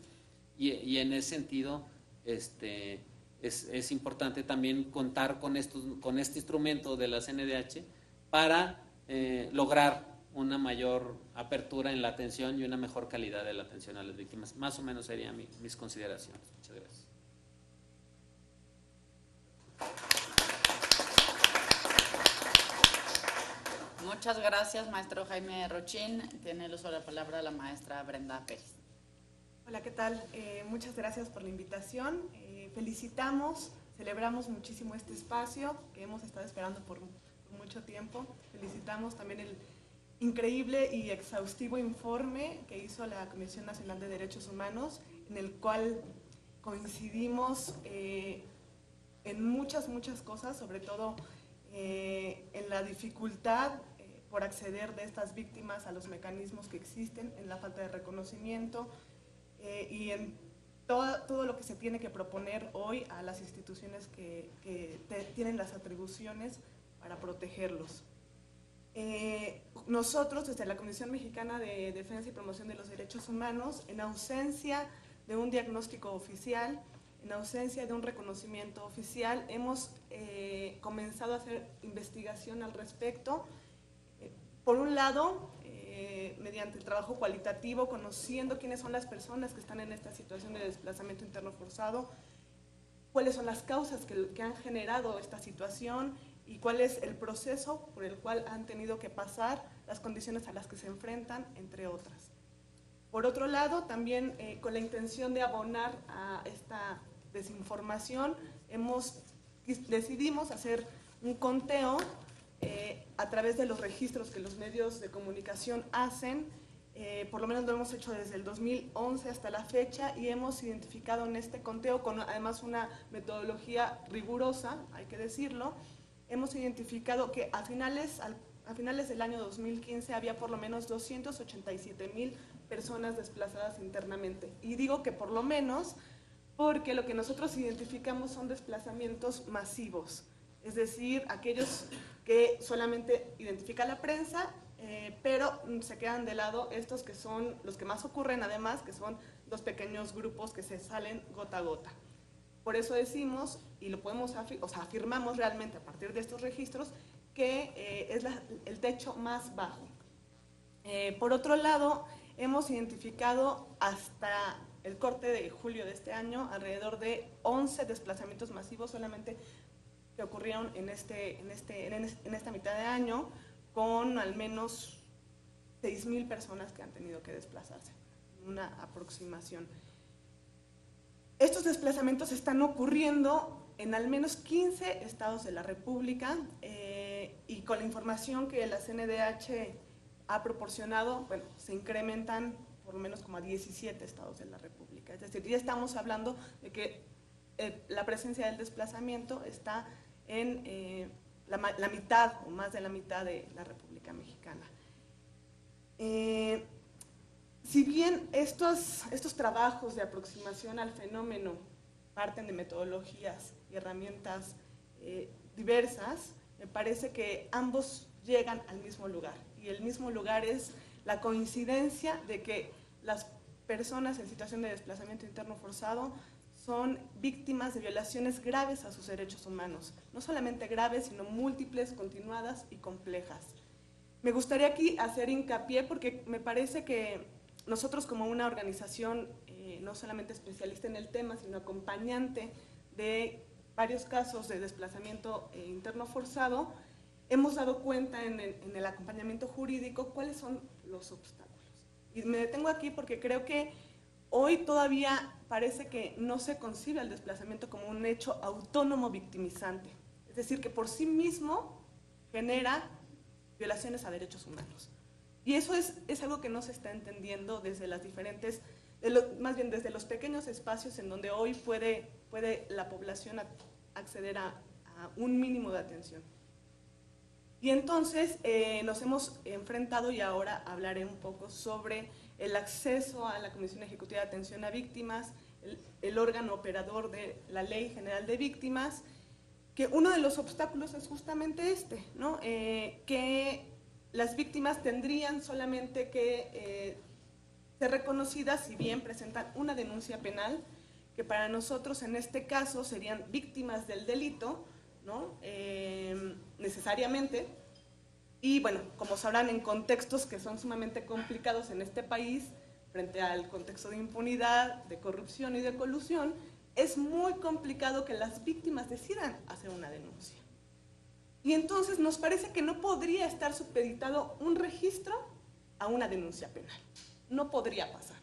Y en ese sentido es importante también contar con este instrumento de la CNDH para lograr una mayor apertura en la atención y una mejor calidad de la atención a las víctimas. Más o menos serían mis consideraciones. Muchas gracias. Muchas gracias, maestro Jaime Rochín. Tiene el uso de la palabra la maestra Brenda Pérez. Hola, ¿qué tal? Muchas gracias por la invitación. Felicitamos, celebramos muchísimo este espacio que hemos estado esperando por mucho tiempo. Felicitamos también el increíble y exhaustivo informe que hizo la Comisión Nacional de Derechos Humanos, en el cual coincidimos en muchas cosas, sobre todo en la dificultad por acceder de estas víctimas a los mecanismos que existen, en la falta de reconocimiento y en todo lo que se tiene que proponer hoy a las instituciones que tienen las atribuciones para protegerlos. Nosotros, desde la Comisión Mexicana de Defensa y Promoción de los Derechos Humanos, en ausencia de un diagnóstico oficial, en ausencia de un reconocimiento oficial, hemos comenzado a hacer investigación al respecto. Por un lado, mediante el trabajo cualitativo, conociendo quiénes son las personas que están en esta situación de desplazamiento interno forzado, cuáles son las causas que han generado esta situación y cuál es el proceso por el cual han tenido que pasar, las condiciones a las que se enfrentan, entre otras. Por otro lado, también con la intención de abonar a esta desinformación, decidimos hacer un conteo a través de los registros que los medios de comunicación hacen. Por lo menos lo hemos hecho desde el 2011 hasta la fecha y hemos identificado en este conteo, con además una metodología rigurosa, hay que decirlo, hemos identificado que a finales del año 2015 había por lo menos 287,000 personas desplazadas internamente. Y digo que por lo menos porque lo que nosotros identificamos son desplazamientos masivos, es decir, aquellos que solamente identifica la prensa, pero se quedan de lado estos que son los que más ocurren, además, que son los pequeños grupos que se salen gota a gota. Por eso decimos, y lo podemos afirmamos realmente a partir de estos registros, que es el techo más bajo. Por otro lado, hemos identificado hasta el corte de julio de este año alrededor de 11 desplazamientos masivos solamente que ocurrieron en esta mitad de año, con al menos 6,000 personas que han tenido que desplazarse, una aproximación. Estos desplazamientos están ocurriendo en al menos 15 estados de la República y con la información que la CNDH ha proporcionado, bueno, se incrementan por lo menos como a 17 estados de la República. Es decir, ya estamos hablando de que la presencia del desplazamiento está en la mitad o más de la mitad de la República Mexicana. Si bien estos trabajos de aproximación al fenómeno parten de metodologías y herramientas diversas, me parece que ambos llegan al mismo lugar, y el mismo lugar es la coincidencia de que las personas en situación de desplazamiento interno forzado son víctimas de violaciones graves a sus derechos humanos, no solamente graves, sino múltiples, continuadas y complejas. Me gustaría aquí hacer hincapié porque me parece que nosotros, como una organización no solamente especialista en el tema, sino acompañante de varios casos de desplazamiento interno forzado, hemos dado cuenta en el acompañamiento jurídico cuáles son los obstáculos. Y me detengo aquí porque creo que hoy todavía parece que no se concibe el desplazamiento como un hecho autónomo victimizante, es decir, que por sí mismo genera violaciones a derechos humanos. Y eso es algo que no se está entendiendo desde las diferentes, más bien desde los pequeños espacios en donde hoy puede la población acceder a un mínimo de atención. Y entonces nos hemos enfrentado, y ahora hablaré un poco sobre el acceso a la Comisión Ejecutiva de Atención a Víctimas, el órgano operador de la Ley General de Víctimas, que uno de los obstáculos es justamente este, ¿no? Que las víctimas tendrían solamente que ser reconocidas si bien presentan una denuncia penal, que para nosotros en este caso serían víctimas del delito, ¿no? Necesariamente. Y bueno, como sabrán, en contextos que son sumamente complicados en este país, frente al contexto de impunidad, de corrupción y de colusión, es muy complicado que las víctimas decidan hacer una denuncia. Y entonces nos parece que no podría estar supeditado un registro a una denuncia penal. No podría pasar.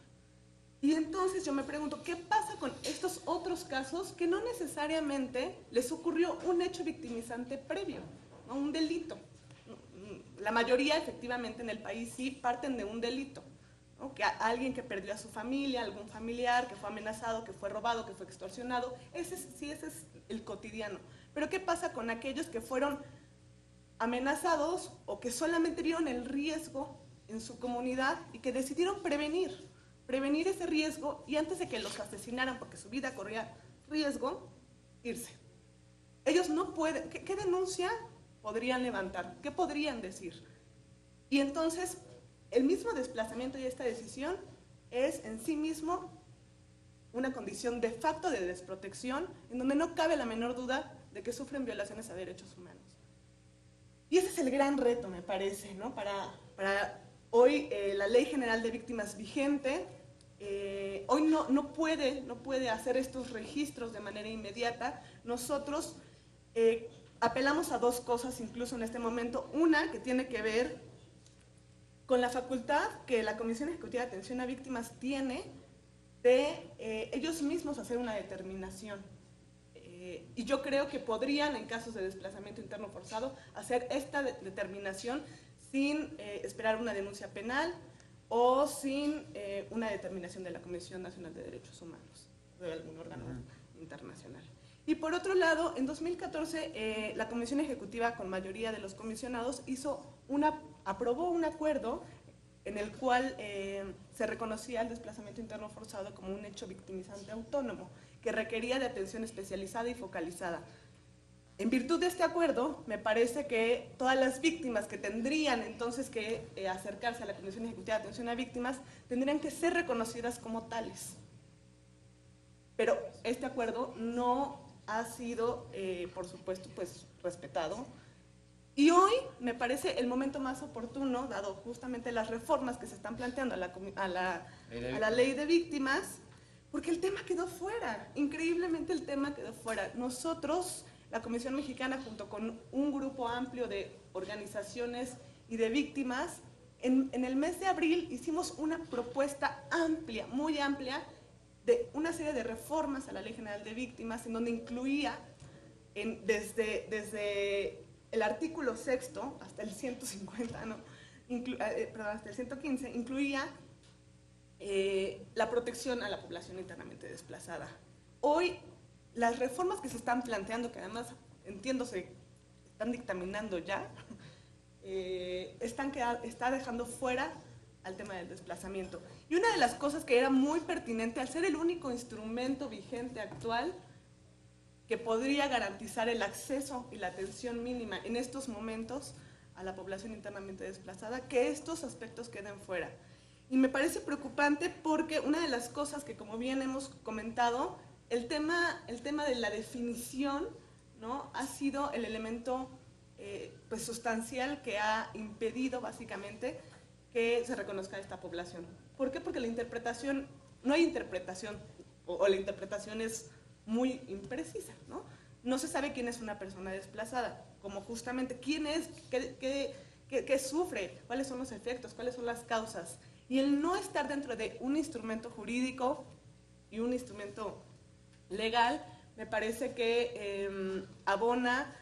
Y entonces yo me pregunto, ¿qué pasa con estos otros casos que no necesariamente les ocurrió un hecho victimizante previo, ¿no? Un delito? La mayoría, efectivamente, en el país sí parten de un delito, ¿no? Que alguien que perdió a su familia, algún familiar, que fue amenazado, que fue robado, que fue extorsionado, ese es el cotidiano. Pero ¿qué pasa con aquellos que fueron amenazados o que solamente vieron el riesgo en su comunidad y que decidieron prevenir ese riesgo y antes de que los asesinaran porque su vida corría riesgo, irse. Ellos no pueden, ¿qué denuncia podrían levantar? ¿Qué podrían decir? Y entonces, el mismo desplazamiento y esta decisión es en sí mismo una condición de facto de desprotección en donde no cabe la menor duda de que sufren violaciones a derechos humanos. Y ese es el gran reto, me parece, ¿no? Para hoy la Ley General de Víctimas vigente, hoy no puede hacer estos registros de manera inmediata. Nosotros apelamos a dos cosas incluso en este momento. Una que tiene que ver con la facultad que la Comisión Ejecutiva de Atención a Víctimas tiene de ellos mismos hacer una determinación. Y yo creo que podrían, en casos de desplazamiento interno forzado, hacer esta determinación sin esperar una denuncia penal o sin una determinación de la Comisión Nacional de Derechos Humanos, de algún órgano internacional. Y por otro lado, en 2014, la Comisión Ejecutiva, con mayoría de los comisionados, aprobó un acuerdo en el cual se reconocía el desplazamiento interno forzado como un hecho victimizante autónomo, que requería de atención especializada y focalizada. En virtud de este acuerdo, me parece que todas las víctimas que tendrían entonces que acercarse a la Comisión Ejecutiva de Atención a Víctimas tendrían que ser reconocidas como tales. Pero este acuerdo no ha sido, por supuesto, pues, respetado. Y hoy me parece el momento más oportuno, dado justamente las reformas que se están planteando a la ley de víctimas, porque el tema quedó fuera, increíblemente el tema quedó fuera. Nosotros, la Comisión Mexicana, junto con un grupo amplio de organizaciones y de víctimas, en el mes de abril hicimos una propuesta amplia, muy amplia, de una serie de reformas a la Ley General de Víctimas, en donde incluía, desde el artículo 6º hasta el 150, hasta el 115, incluía la protección a la población internamente desplazada. Hoy, las reformas que se están planteando, que además, entiendo, se están dictaminando ya, está dejando fuera al tema del desplazamiento. Y una de las cosas que era muy pertinente, al ser el único instrumento vigente actual que podría garantizar el acceso y la atención mínima en estos momentos a la población internamente desplazada, que estos aspectos queden fuera. Y me parece preocupante porque una de las cosas que, como bien hemos comentado, el tema de la definición, ¿no?, ha sido el elemento pues sustancial que ha impedido básicamente que se reconozca a esta población. ¿Por qué? Porque la interpretación, no hay interpretación, o la interpretación es muy imprecisa, ¿no? No se sabe quién es una persona desplazada, como justamente quién es, qué sufre, cuáles son los efectos, cuáles son las causas. Y el no estar dentro de un instrumento jurídico y un instrumento legal, me parece que abona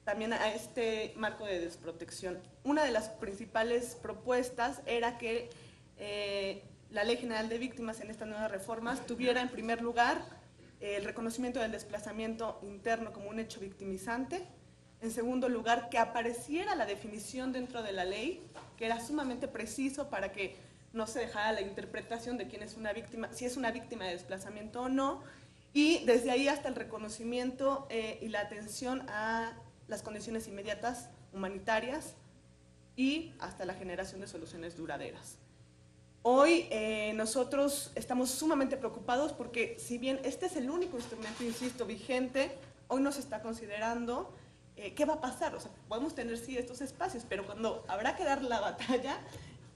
también a este marco de desprotección. Una de las principales propuestas era que la Ley General de Víctimas en estas nuevas reformas tuviera en primer lugar el reconocimiento del desplazamiento interno como un hecho victimizante. En segundo lugar, que apareciera la definición dentro de la ley, que era sumamente preciso para que no se dejara la interpretación de quién es una víctima, si es una víctima de desplazamiento o no, y desde ahí hasta el reconocimiento y la atención a las condiciones inmediatas humanitarias y hasta la generación de soluciones duraderas. Hoy nosotros estamos sumamente preocupados porque si bien este es el único instrumento, insisto, vigente, hoy nos está considerando qué va a pasar. O sea, podemos tener sí estos espacios, pero cuando habrá que dar la batalla,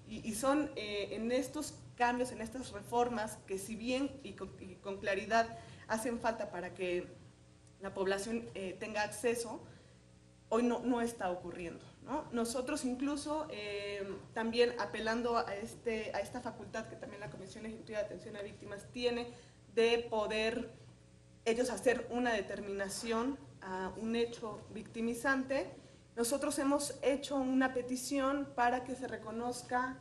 y son en estos cambios, en estas reformas, que si bien y con claridad hacen falta para que la población tenga acceso, hoy no está ocurriendo, ¿no? Nosotros incluso también apelando a esta facultad que también la Comisión Ejecutiva de Atención a Víctimas tiene de poder ellos hacer una determinación a un hecho victimizante, nosotros hemos hecho una petición para que se reconozca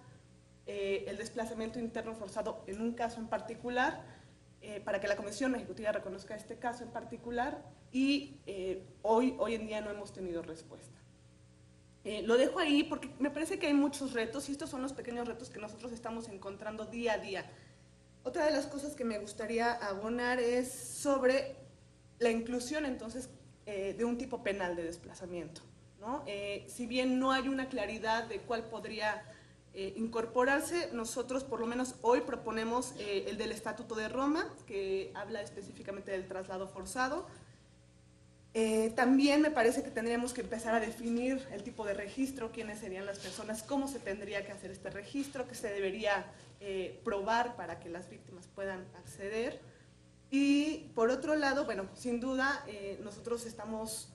el desplazamiento interno forzado en un caso en particular, para que la Comisión Ejecutiva reconozca este caso en particular, y hoy en día no hemos tenido respuesta. Lo dejo ahí porque me parece que hay muchos retos y estos son los pequeños retos que nosotros estamos encontrando día a día. Otra de las cosas que me gustaría abonar es sobre la inclusión entonces de un tipo penal de desplazamiento, ¿no? Si bien no hay una claridad de cuál podría incorporarse, nosotros por lo menos hoy proponemos el del Estatuto de Roma, que habla específicamente del traslado forzado. También me parece que tendríamos que empezar a definir el tipo de registro, quiénes serían las personas, cómo se tendría que hacer este registro, qué se debería probar para que las víctimas puedan acceder. Y por otro lado, bueno, sin duda nosotros estamos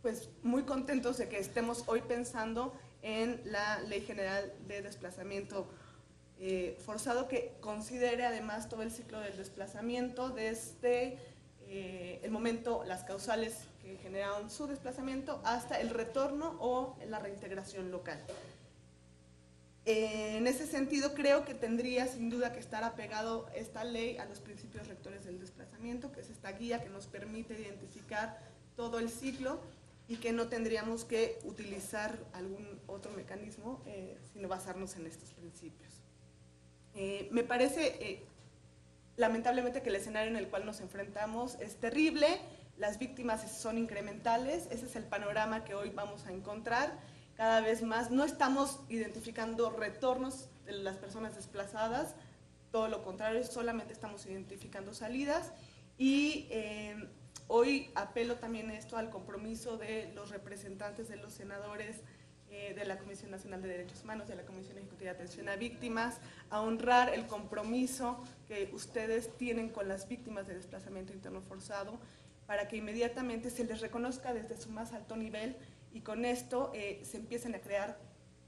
pues muy contentos de que estemos hoy pensando en la Ley General de Desplazamiento Forzado, que considere además todo el ciclo del desplazamiento desde el momento, las causales que generaron su desplazamiento hasta el retorno o la reintegración local. En ese sentido, creo que tendría sin duda que estar apegado esta ley a los principios rectores del desplazamiento, que es esta guía que nos permite identificar todo el ciclo y que no tendríamos que utilizar algún otro mecanismo, sino basarnos en estos principios. Me parece lamentablemente que el escenario en el cual nos enfrentamos es terrible, las víctimas son incrementales, ese es el panorama que hoy vamos a encontrar. Cada vez más no estamos identificando retornos de las personas desplazadas, todo lo contrario, solamente estamos identificando salidas y hoy apelo también esto al compromiso de los representantes de los senadores de la Comisión Nacional de Derechos Humanos, de la Comisión Ejecutiva de Atención a Víctimas, a honrar el compromiso que ustedes tienen con las víctimas de desplazamiento interno forzado, para que inmediatamente se les reconozca desde su más alto nivel y con esto se empiecen a crear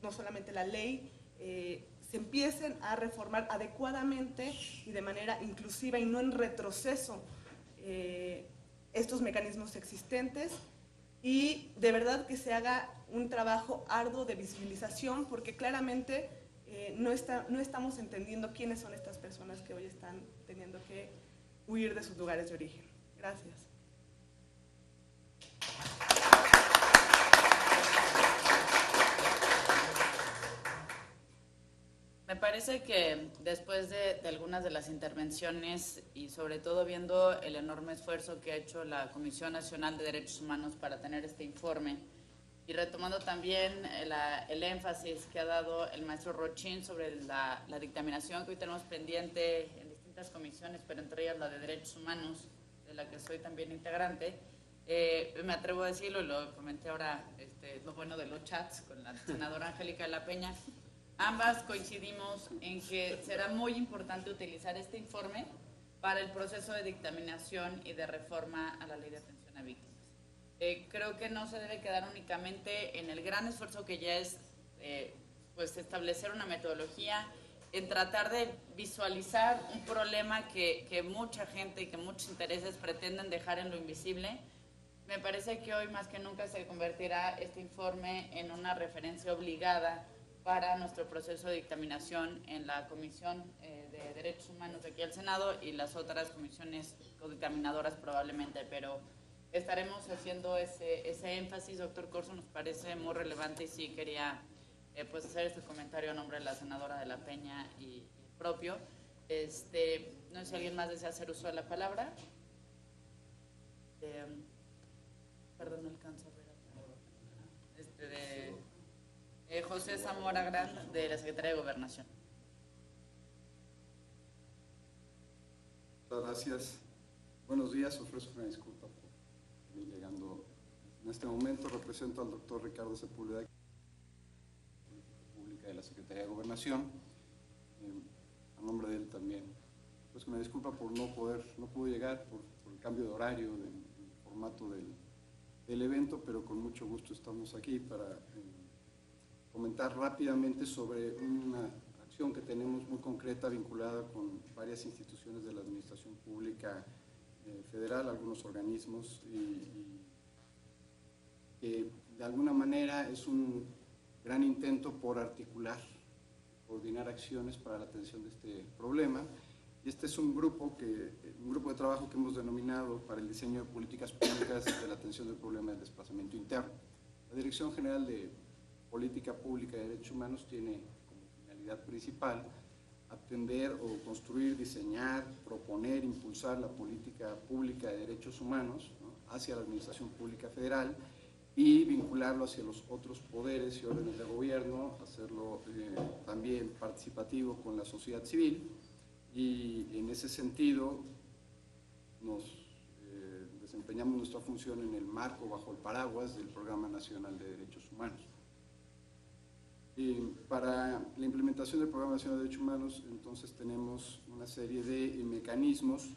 no solamente la ley, se empiecen a reformar adecuadamente y de manera inclusiva y no en retroceso estos mecanismos existentes y de verdad que se haga un trabajo arduo de visibilización porque claramente no estamos entendiendo quiénes son estas personas que hoy están teniendo que huir de sus lugares de origen. Gracias. Me parece que después de algunas de las intervenciones y sobre todo viendo el enorme esfuerzo que ha hecho la Comisión Nacional de Derechos Humanos para tener este informe y retomando también el énfasis que ha dado el maestro Rochín sobre la dictaminación que hoy tenemos pendiente en distintas comisiones, pero entre ellas la de Derechos Humanos, de la que soy también integrante, me atrevo a decirlo, y lo comenté ahora, lo bueno de los chats con la senadora Angélica de la Peña. Ambas coincidimos en que será muy importante utilizar este informe para el proceso de dictaminación y de reforma a la Ley de Atención a Víctimas. Creo que no se debe quedar únicamente en el gran esfuerzo que ya es pues establecer una metodología, en tratar de visualizar un problema que mucha gente y que muchos intereses pretenden dejar en lo invisible. Me parece que hoy más que nunca se convertirá este informe en una referencia obligada para nuestro proceso de dictaminación en la Comisión de Derechos Humanos de aquí al Senado y las otras comisiones dictaminadoras probablemente, pero estaremos haciendo ese énfasis. Doctor Corzo, nos parece muy relevante y sí quería pues hacer este comentario a nombre de la senadora de la Peña y propio. No sé si alguien más desea hacer uso de la palabra. Perdón, no alcanzo a ver. José Zamora Gran, de la Secretaría de Gobernación. Muchas gracias. Buenos días, ofrezco una disculpa por venir llegando en este momento. Represento al doctor Ricardo Sepúlveda, Pública de la Secretaría de Gobernación. A nombre de él también, pues una disculpa por no pude llegar por el cambio de horario, del formato del evento, pero con mucho gusto estamos aquí para comentar rápidamente sobre una acción que tenemos muy concreta vinculada con varias instituciones de la administración pública federal, algunos organismos, y que de alguna manera es un gran intento por articular, coordinar acciones para la atención de este problema. Y este es un grupo de trabajo que hemos denominado para el diseño de políticas públicas de la atención del problema del desplazamiento interno. La Dirección General de Política Pública de Derechos Humanos tiene como finalidad principal atender o construir, diseñar, proponer, impulsar la política pública de derechos humanos, ¿no?, hacia la Administración Pública Federal y vincularlo hacia los otros poderes y órdenes de gobierno, hacerlo también participativo con la sociedad civil, y en ese sentido nos desempeñamos nuestra función en el marco, bajo el paraguas del Programa Nacional de Derechos Humanos. Para la implementación del Programa Nacional de Derechos Humanos, entonces tenemos una serie de mecanismos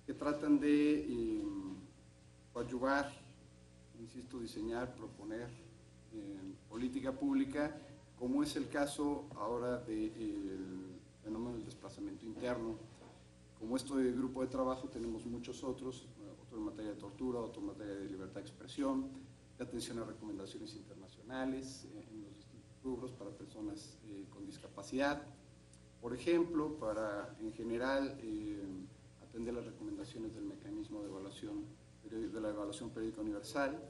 que tratan de coadyuvar, insisto, diseñar, proponer política pública, como es el caso ahora del fenómeno del desplazamiento interno. Como este grupo de trabajo tenemos muchos otros, otro en materia de tortura, otro en materia de libertad de expresión, de atención a recomendaciones internacionales en los distintos rubros para personas con discapacidad. Por ejemplo, para en general atender las recomendaciones del mecanismo de evaluación, de la evaluación periódica universal.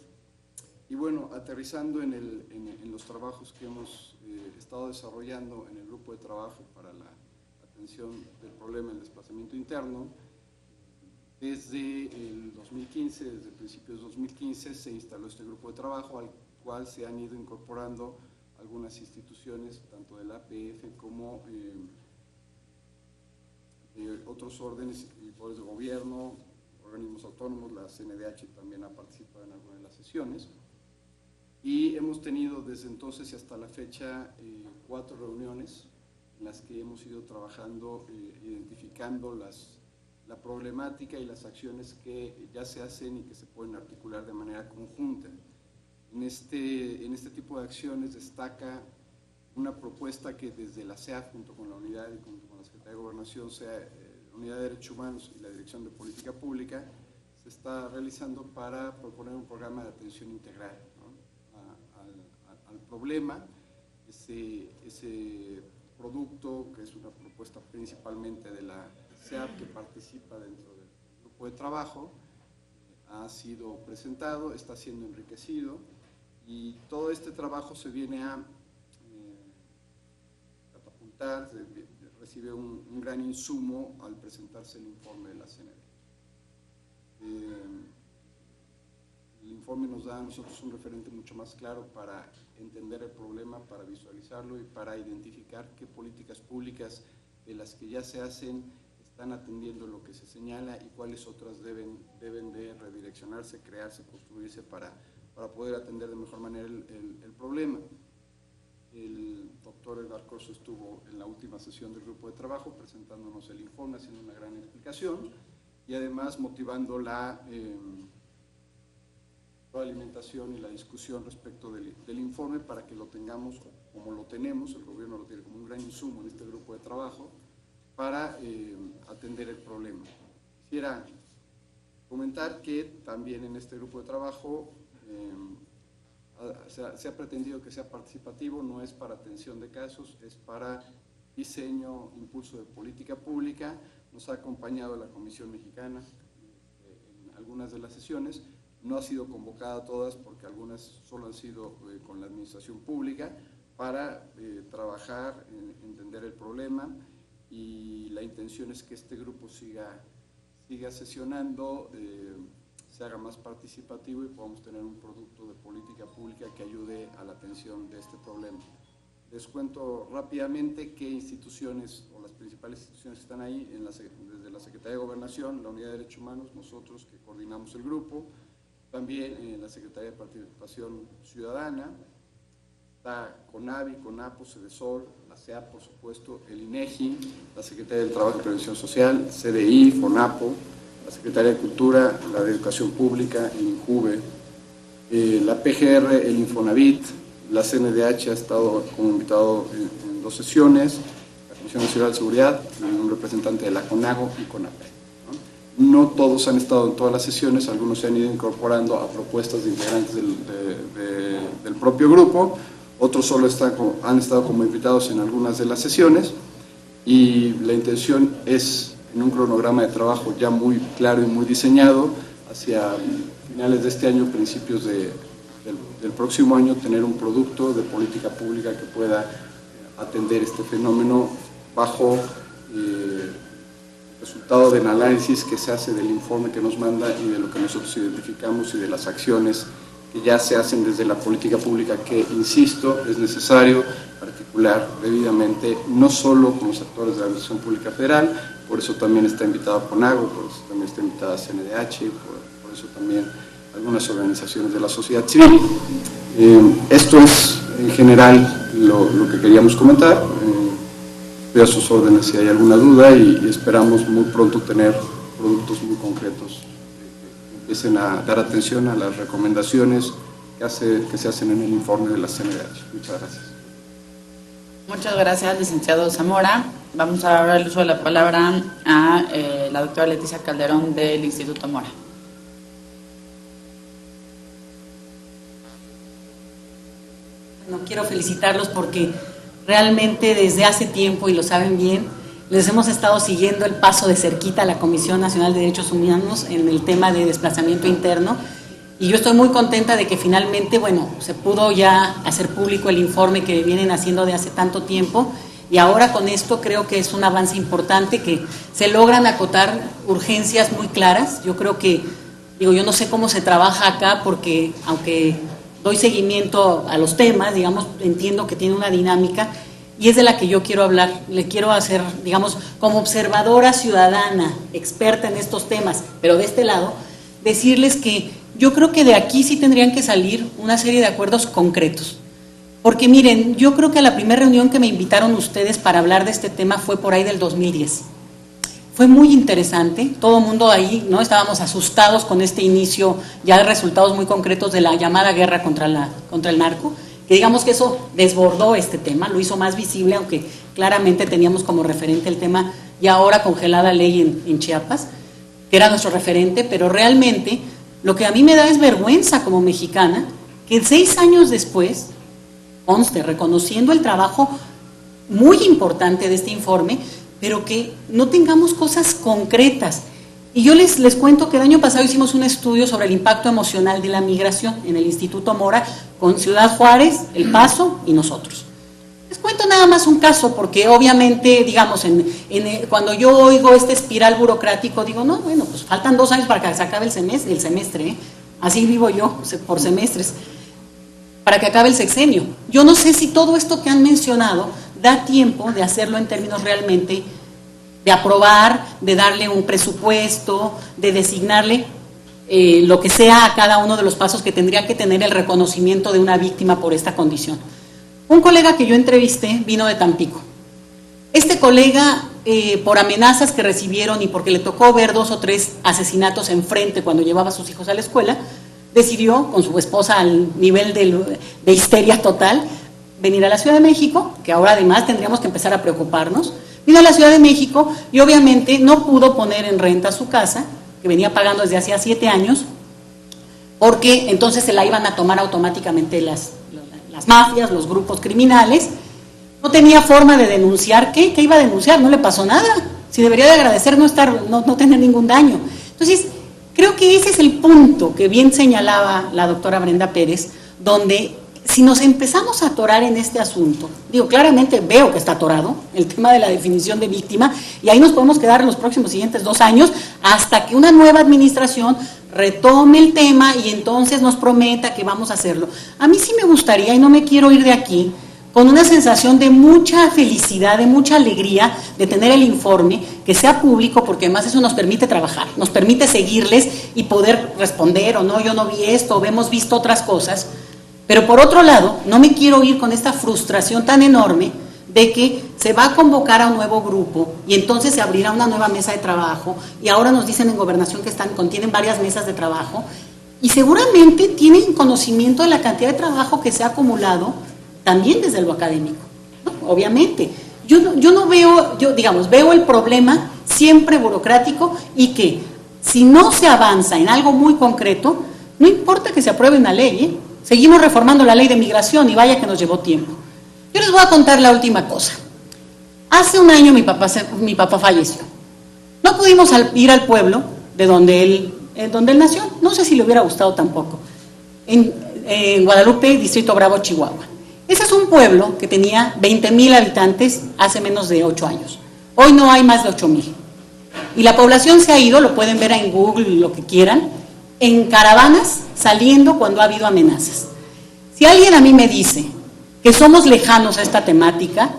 Y bueno, aterrizando en los trabajos que hemos estado desarrollando en el grupo de trabajo para la atención del problema del desplazamiento interno, desde el 2015, desde principios de 2015, se instaló este grupo de trabajo al cual se han ido incorporando algunas instituciones, tanto de la APF como de otros órdenes y poderes de gobierno, organismos autónomos. La CNDH también ha participado en algunas de las sesiones. Y hemos tenido desde entonces y hasta la fecha 4 reuniones en las que hemos ido trabajando, identificando la problemática y las acciones que ya se hacen y que se pueden articular de manera conjunta. En este tipo de acciones destaca una propuesta que desde la CEAF, junto con la unidad y junto con la Secretaría de Gobernación, la Unidad de Derechos Humanos y la Dirección de Política Pública, se está realizando para proponer un programa de atención integral, ¿no?, al problema. Ese producto, que es una propuesta principalmente de la CEAP, que participa dentro del grupo de trabajo, ha sido presentado, está siendo enriquecido, y todo este trabajo se viene a catapultar, recibe un gran insumo al presentarse el informe de la CND. El informe nos da a nosotros un referente mucho más claro para entender el problema, para visualizarlo y para identificar qué políticas públicas de las que ya se hacen están atendiendo lo que se señala y cuáles otras deben de redireccionarse, crearse, construirse para poder atender de mejor manera el problema. El doctor Edgar Corso estuvo en la última sesión del grupo de trabajo presentándonos el informe, haciendo una gran explicación y además motivando la alimentación y la discusión respecto del informe para que lo tengamos como lo tenemos. El gobierno lo tiene como un gran insumo en este grupo de trabajo para atender el problema. Quisiera comentar que también en este grupo de trabajo se ha pretendido que sea participativo, no es para atención de casos, es para diseño, impulso de política pública. Nos ha acompañado la Comisión Mexicana en algunas de las sesiones. No ha sido convocada a todas porque algunas solo han sido con la administración pública para trabajar, entender el problema, y la intención es que este grupo siga sesionando, se haga más participativo y podamos tener un producto de política pública que ayude a la atención de este problema. Les cuento rápidamente qué instituciones o las principales instituciones están ahí, desde la Secretaría de Gobernación, la Unidad de Derechos Humanos, nosotros que coordinamos el grupo, también la Secretaría de Participación Ciudadana, está CONAVI, CONAPO, CEDESOL, la CEAP, por supuesto, el INEGI, la Secretaría del Trabajo y Previsión Social, CDI, FONAPO, la Secretaría de Cultura, la de Educación Pública, el INJUVE, la PGR, el Infonavit, la CNDH ha estado como invitado en 2 sesiones, la Comisión Nacional de Seguridad, un representante de la CONAGO y CONAPRE. No todos han estado en todas las sesiones, algunos se han ido incorporando a propuestas de integrantes del propio grupo, otros solo han estado como invitados en algunas de las sesiones, y la intención es, en un cronograma de trabajo ya muy claro y muy diseñado, hacia finales de este año, principios del próximo año tener un producto de política pública que pueda atender este fenómeno bajo resultado del análisis que se hace del informe que nos manda y de lo que nosotros identificamos y de las acciones que ya se hacen desde la política pública, que, insisto, es necesario articular debidamente, no solo con los actores de la Administración Pública Federal, por eso también está invitada CONAGO, por eso también está invitada CNDH, por eso también algunas organizaciones de la sociedad civil. Esto es en general lo que queríamos comentar. Estoy a sus órdenes si hay alguna duda y esperamos muy pronto tener productos muy concretos que empiecen a dar atención a las recomendaciones que se hacen en el informe de la CNDH. Muchas gracias. Muchas gracias, licenciado Zamora. Vamos a dar el uso de la palabra a la doctora Leticia Calderón del Instituto Mora. No quiero felicitarlos porque realmente desde hace tiempo, y lo saben bien, les hemos estado siguiendo el paso de cerquita a la Comisión Nacional de Derechos Humanos en el tema de desplazamiento interno, y yo estoy muy contenta de que finalmente, bueno, se pudo ya hacer público el informe que vienen haciendo de hace tanto tiempo, y ahora con esto creo que es un avance importante, que se logran acotar urgencias muy claras. Yo creo que, yo no sé cómo se trabaja acá, porque aunque doy seguimiento a los temas, digamos, entiendo que tiene una dinámica y es de la que yo quiero hablar. Le quiero hacer, digamos, como observadora ciudadana, experta en estos temas, pero de este lado, decirles que yo creo que de aquí sí tendrían que salir una serie de acuerdos concretos. Porque miren, yo creo que a la primera reunión que me invitaron ustedes para hablar de este tema fue por ahí del 2010. Fue muy interesante, todo el mundo ahí, ¿no? Estábamos asustados con este inicio ya de resultados muy concretos de la llamada guerra contra el narco, que digamos que eso desbordó este tema, lo hizo más visible, aunque claramente teníamos como referente el tema ya ahora congelada ley en Chiapas, que era nuestro referente, pero realmente lo que a mí me da es vergüenza como mexicana, que 6 años después, conste, reconociendo el trabajo muy importante de este informe, pero que no tengamos cosas concretas. Y yo les cuento que el año pasado hicimos un estudio sobre el impacto emocional de la migración en el Instituto Mora con Ciudad Juárez, El Paso y nosotros. Les cuento nada más un caso, porque obviamente, digamos, cuando yo oigo este espiral burocrático, digo, no, bueno, pues faltan 2 años para que se acabe el semestre, ¿eh? Así vivo yo, por semestres, para que acabe el sexenio. Yo no sé si todo esto que han mencionado da tiempo de hacerlo en términos realmente de aprobar, de darle un presupuesto, de designarle lo que sea a cada uno de los pasos que tendría que tener el reconocimiento de una víctima por esta condición. Un colega que yo entrevisté vino de Tampico. Este colega, por amenazas que recibieron y porque le tocó ver 2 o 3 asesinatos enfrente cuando llevaba a sus hijos a la escuela, decidió, con su esposa al nivel de histeria total, venir a la Ciudad de México, que ahora además tendríamos que empezar a preocuparnos. Vino a la Ciudad de México y obviamente no pudo poner en renta su casa, que venía pagando desde hacía 7 años, porque entonces se la iban a tomar automáticamente las mafias, los grupos criminales. No tenía forma de denunciar. ¿Qué iba a denunciar? No le pasó nada. Si debería de agradecer no tener ningún daño. Entonces, creo que ese es el punto que bien señalaba la doctora Brenda Pérez, donde si nos empezamos a atorar en este asunto, digo, claramente veo que está atorado el tema de la definición de víctima, y ahí nos podemos quedar en los próximos siguientes 2 años hasta que una nueva administración retome el tema y entonces nos prometa que vamos a hacerlo. A mí sí me gustaría, y no me quiero ir de aquí, con una sensación de mucha felicidad, de mucha alegría de tener el informe, que sea público, porque además eso nos permite trabajar, nos permite seguirles y poder responder, o no, yo no vi esto, o hemos visto otras cosas. Pero por otro lado, no me quiero ir con esta frustración tan enorme de que se va a convocar a un nuevo grupo y entonces se abrirá una nueva mesa de trabajo, y ahora nos dicen en Gobernación que contienen varias mesas de trabajo, y seguramente tienen conocimiento de la cantidad de trabajo que se ha acumulado también desde lo académico, ¿no? Obviamente. Yo no veo, veo el problema siempre burocrático, y que si no se avanza en algo muy concreto, no importa que se apruebe una ley, ¿eh? Seguimos reformando la ley de migración y vaya que nos llevó tiempo. Yo les voy a contar la última cosa. Hace 1 año mi papá falleció. No pudimos ir al pueblo de donde él nació. No sé si le hubiera gustado tampoco. en Guadalupe, Distrito Bravo, Chihuahua. Ese es un pueblo que tenía 20,000 habitantes hace menos de 8 años. Hoy no hay más de 8,000. Y la población se ha ido, lo pueden ver en Google, lo que quieran, en caravanas saliendo cuando ha habido amenazas. Si alguien a mí me dice que somos lejanos a esta temática,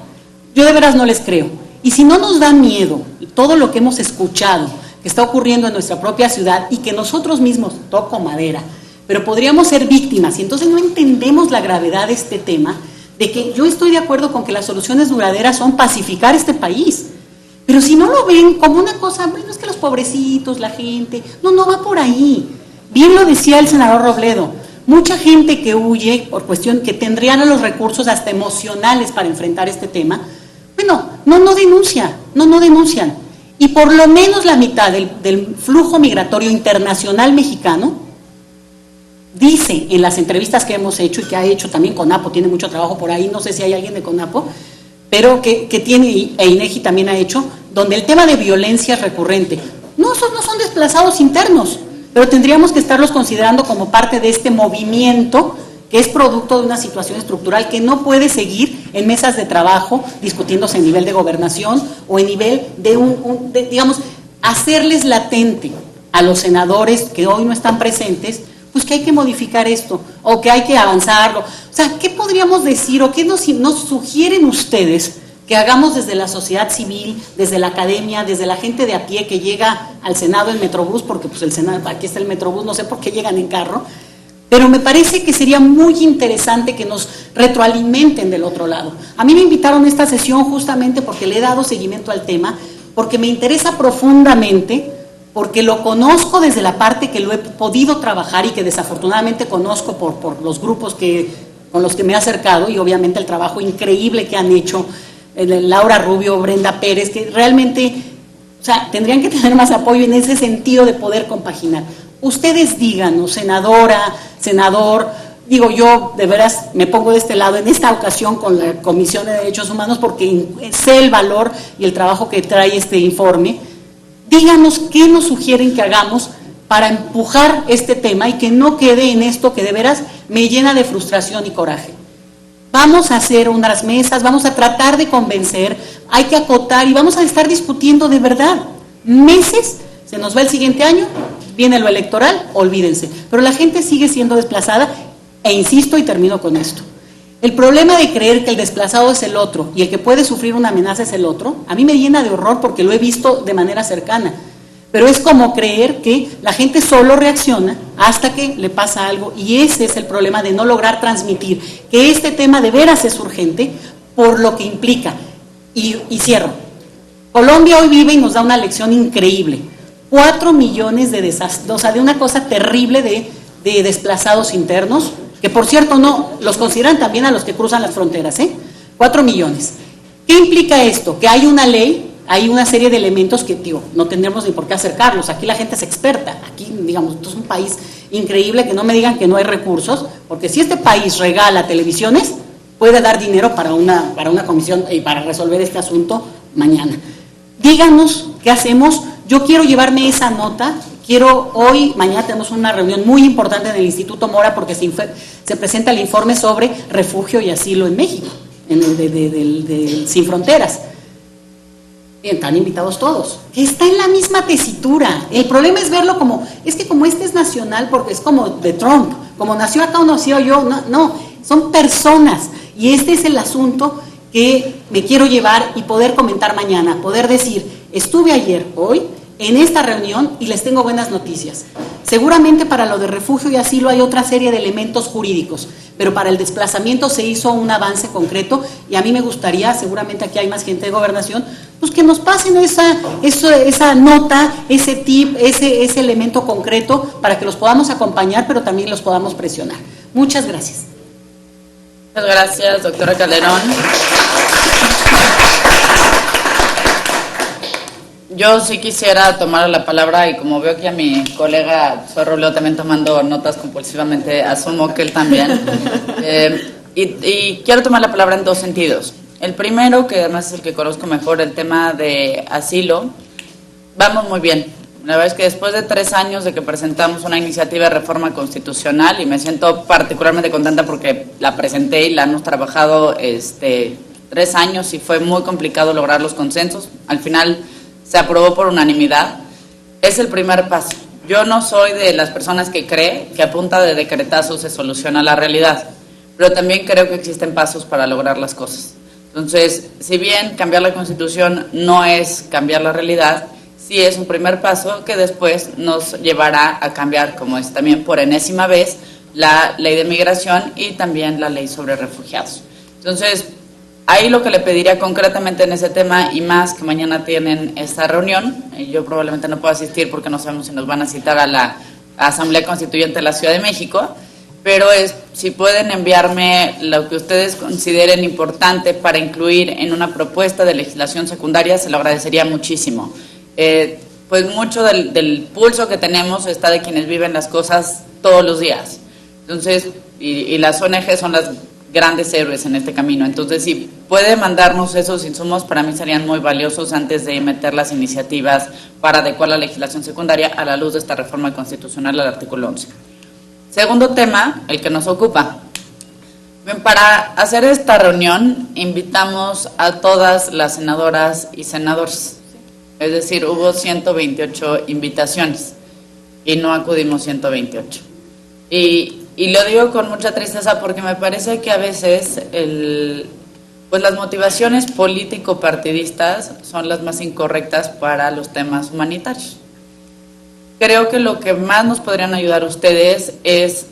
yo de veras no les creo. Y si no nos da miedo todo lo que hemos escuchado que está ocurriendo en nuestra propia ciudad y que nosotros mismos, toco madera, pero podríamos ser víctimas y entonces no entendemos la gravedad de este tema, de que yo estoy de acuerdo con que las soluciones duraderas son pacificar este país. Pero si no lo ven como una cosa, bueno, es que los pobrecitos, la gente, no va por ahí. Bien lo decía el senador Robledo, mucha gente que huye por cuestión que tendrían los recursos hasta emocionales para enfrentar este tema, bueno, no denuncian. Y por lo menos la mitad del flujo migratorio internacional mexicano dice en las entrevistas que hemos hecho y que ha hecho también CONAPO, tiene mucho trabajo por ahí, no sé si hay alguien de CONAPO, pero que tiene, e INEGI también ha hecho, donde el tema de violencia es recurrente. No, esos no son desplazados internos, pero tendríamos que estarlos considerando como parte de este movimiento que es producto de una situación estructural que no puede seguir en mesas de trabajo discutiéndose en nivel de gobernación o en nivel de digamos, hacerles latente a los senadores que hoy no están presentes, pues que hay que modificar esto, o que hay que avanzarlo. O sea, ¿qué podríamos decir, o qué nos sugieren ustedes que hagamos desde la sociedad civil, desde la academia, desde la gente de a pie que llega al Senado en Metrobús, porque pues el Senado, aquí está el Metrobús, no sé por qué llegan en carro, pero me parece que sería muy interesante que nos retroalimenten del otro lado. A mí me invitaron a esta sesión justamente porque le he dado seguimiento al tema, porque me interesa profundamente, porque lo conozco desde la parte que lo he podido trabajar y que desafortunadamente conozco por los grupos con los que me he acercado y obviamente el trabajo increíble que han hecho Laura Rubio, Brenda Pérez, que realmente, o sea, tendrían que tener más apoyo en ese sentido de poder compaginar. Ustedes díganos, senadora, senador, digo yo de veras me pongo de este lado en esta ocasión con la Comisión de Derechos Humanos porque sé el valor y el trabajo que trae este informe. Díganos qué nos sugieren que hagamos para empujar este tema y que no quede en esto que de veras me llena de frustración y coraje. Vamos a hacer unas mesas, vamos a tratar de convencer, hay que acotar y vamos a estar discutiendo de verdad. Meses, se nos va el siguiente año, viene lo electoral, olvídense. Pero la gente sigue siendo desplazada e insisto y termino con esto. El problema de creer que el desplazado es el otro y el que puede sufrir una amenaza es el otro, a mí me llena de horror porque lo he visto de manera cercana. Pero es como creer que la gente solo reacciona hasta que le pasa algo y ese es el problema de no lograr transmitir que este tema de veras es urgente por lo que implica. Y cierro. Colombia hoy vive y nos da una lección increíble. 4 millones de desastres, o sea, de una cosa terrible de desplazados internos, que por cierto no, los consideran también a los que cruzan las fronteras, 4 millones. ¿Qué implica esto? Que hay una ley, hay una serie de elementos que, digo, no tendremos ni por qué acercarlos, aquí la gente es experta, aquí, digamos, esto es un país increíble, que no me digan que no hay recursos, porque si este país regala televisiones, puede dar dinero para una comisión y para resolver este asunto mañana. Díganos qué hacemos. Yo quiero llevarme esa nota, mañana tenemos una reunión muy importante en el Instituto Mora porque se presenta el informe sobre refugio y asilo en México, en el de Sin Fronteras. Bien, están invitados todos. Está en la misma tesitura. El problema es verlo como este es nacional porque es como de Trump, como nació acá o nació yo, no, son personas. Y este es el asunto que me quiero llevar y poder comentar mañana, poder decir, estuve ayer, hoy, en esta reunión y les tengo buenas noticias. Seguramente para lo de refugio y asilo hay otra serie de elementos jurídicos, pero para el desplazamiento se hizo un avance concreto y a mí me gustaría, seguramente aquí hay más gente de gobernación, pues que nos pasen esa nota, ese tip, ese elemento concreto para que los podamos acompañar, pero también los podamos presionar. Muchas gracias. Muchas gracias, doctora Calderón. Yo sí quisiera tomar la palabra y como veo que a mi colega Zorro también tomando notas compulsivamente, asumo que él también. Y quiero tomar la palabra en dos sentidos. El primero, que además es el que conozco mejor, el tema de asilo. Vamos muy bien. La verdad es que después de 3 años de que presentamos una iniciativa de reforma constitucional, y me siento particularmente contenta porque la presenté y la hemos trabajado 3 años y fue muy complicado lograr los consensos, al final se aprobó por unanimidad, es el primer paso. Yo no soy de las personas que cree que a punta de decretazos se soluciona la realidad, pero también creo que existen pasos para lograr las cosas. Entonces, si bien cambiar la Constitución no es cambiar la realidad, sí es un primer paso que después nos llevará a cambiar, como es también por enésima vez, la ley de migración y también la ley sobre refugiados. Entonces, ahí lo que le pediría concretamente en ese tema, y más que mañana tienen esta reunión, yo probablemente no puedo asistir porque no sabemos si nos van a citar a la Asamblea Constituyente de la Ciudad de México, pero si pueden enviarme lo que ustedes consideren importante para incluir en una propuesta de legislación secundaria, se lo agradecería muchísimo. Pues mucho del pulso que tenemos está de quienes viven las cosas todos los días. Entonces, y las ONG son las grandes héroes en este camino. Entonces, si puede mandarnos esos insumos, para mí serían muy valiosos antes de meter las iniciativas para adecuar la legislación secundaria a la luz de esta reforma constitucional al artículo 11. Segundo tema, el que nos ocupa. Bien, para hacer esta reunión, invitamos a todas las senadoras y senadores. Es decir, hubo 128 invitaciones y no acudimos 128. Y lo digo con mucha tristeza porque me parece que a veces pues las motivaciones político-partidistas son las más incorrectas para los temas humanitarios. Creo que lo que más nos podrían ayudar ustedes es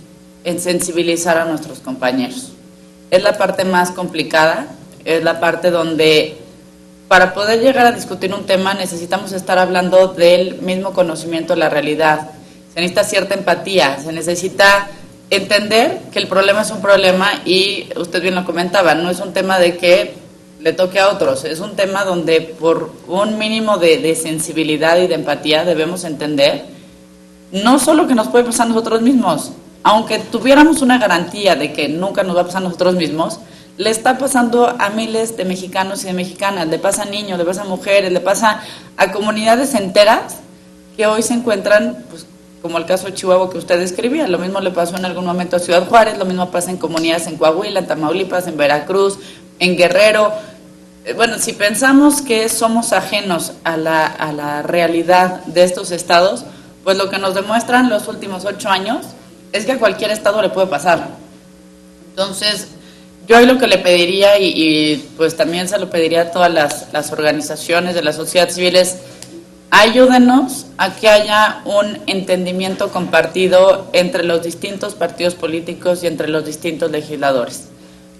en sensibilizar a nuestros compañeros. Es la parte más complicada, es la parte donde para poder llegar a discutir un tema necesitamos estar hablando del mismo conocimiento de la realidad. Se necesita cierta empatía, se necesita entender que el problema es un problema y usted bien lo comentaba, no es un tema de que le toque a otros, es un tema donde por un mínimo de sensibilidad y de empatía debemos entender no solo que nos puede pasar a nosotros mismos, aunque tuviéramos una garantía de que nunca nos va a pasar a nosotros mismos, le está pasando a miles de mexicanos y de mexicanas, le pasa a niños, le pasa a mujeres, le pasa a comunidades enteras que hoy se encuentran, pues, como el caso de Chihuahua que usted describía, lo mismo le pasó en algún momento a Ciudad Juárez, lo mismo pasa en comunidades en Coahuila, en Tamaulipas, en Veracruz, en Guerrero. Bueno, si pensamos que somos ajenos a la realidad de estos estados, pues lo que nos demuestran los últimos 8 años es que a cualquier estado le puede pasar. Entonces, yo hoy lo que le pediría, y pues también se lo pediría a todas las organizaciones de la sociedad civil, es ayúdenos a que haya un entendimiento compartido entre los distintos partidos políticos y entre los distintos legisladores.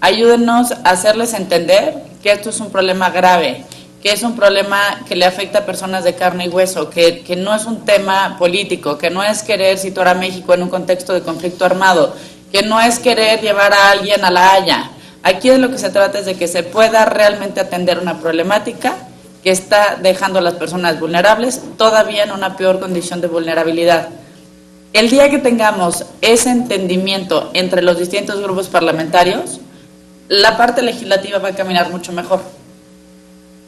Ayúdenos a hacerles entender que esto es un problema grave, que es un problema que le afecta a personas de carne y hueso, que no es un tema político, que no es querer situar a México en un contexto de conflicto armado, que no es querer llevar a alguien a La Haya. Aquí de lo que se trata es de que se pueda realmente atender una problemática que está dejando a las personas vulnerables todavía en una peor condición de vulnerabilidad. El día que tengamos ese entendimiento entre los distintos grupos parlamentarios, la parte legislativa va a caminar mucho mejor.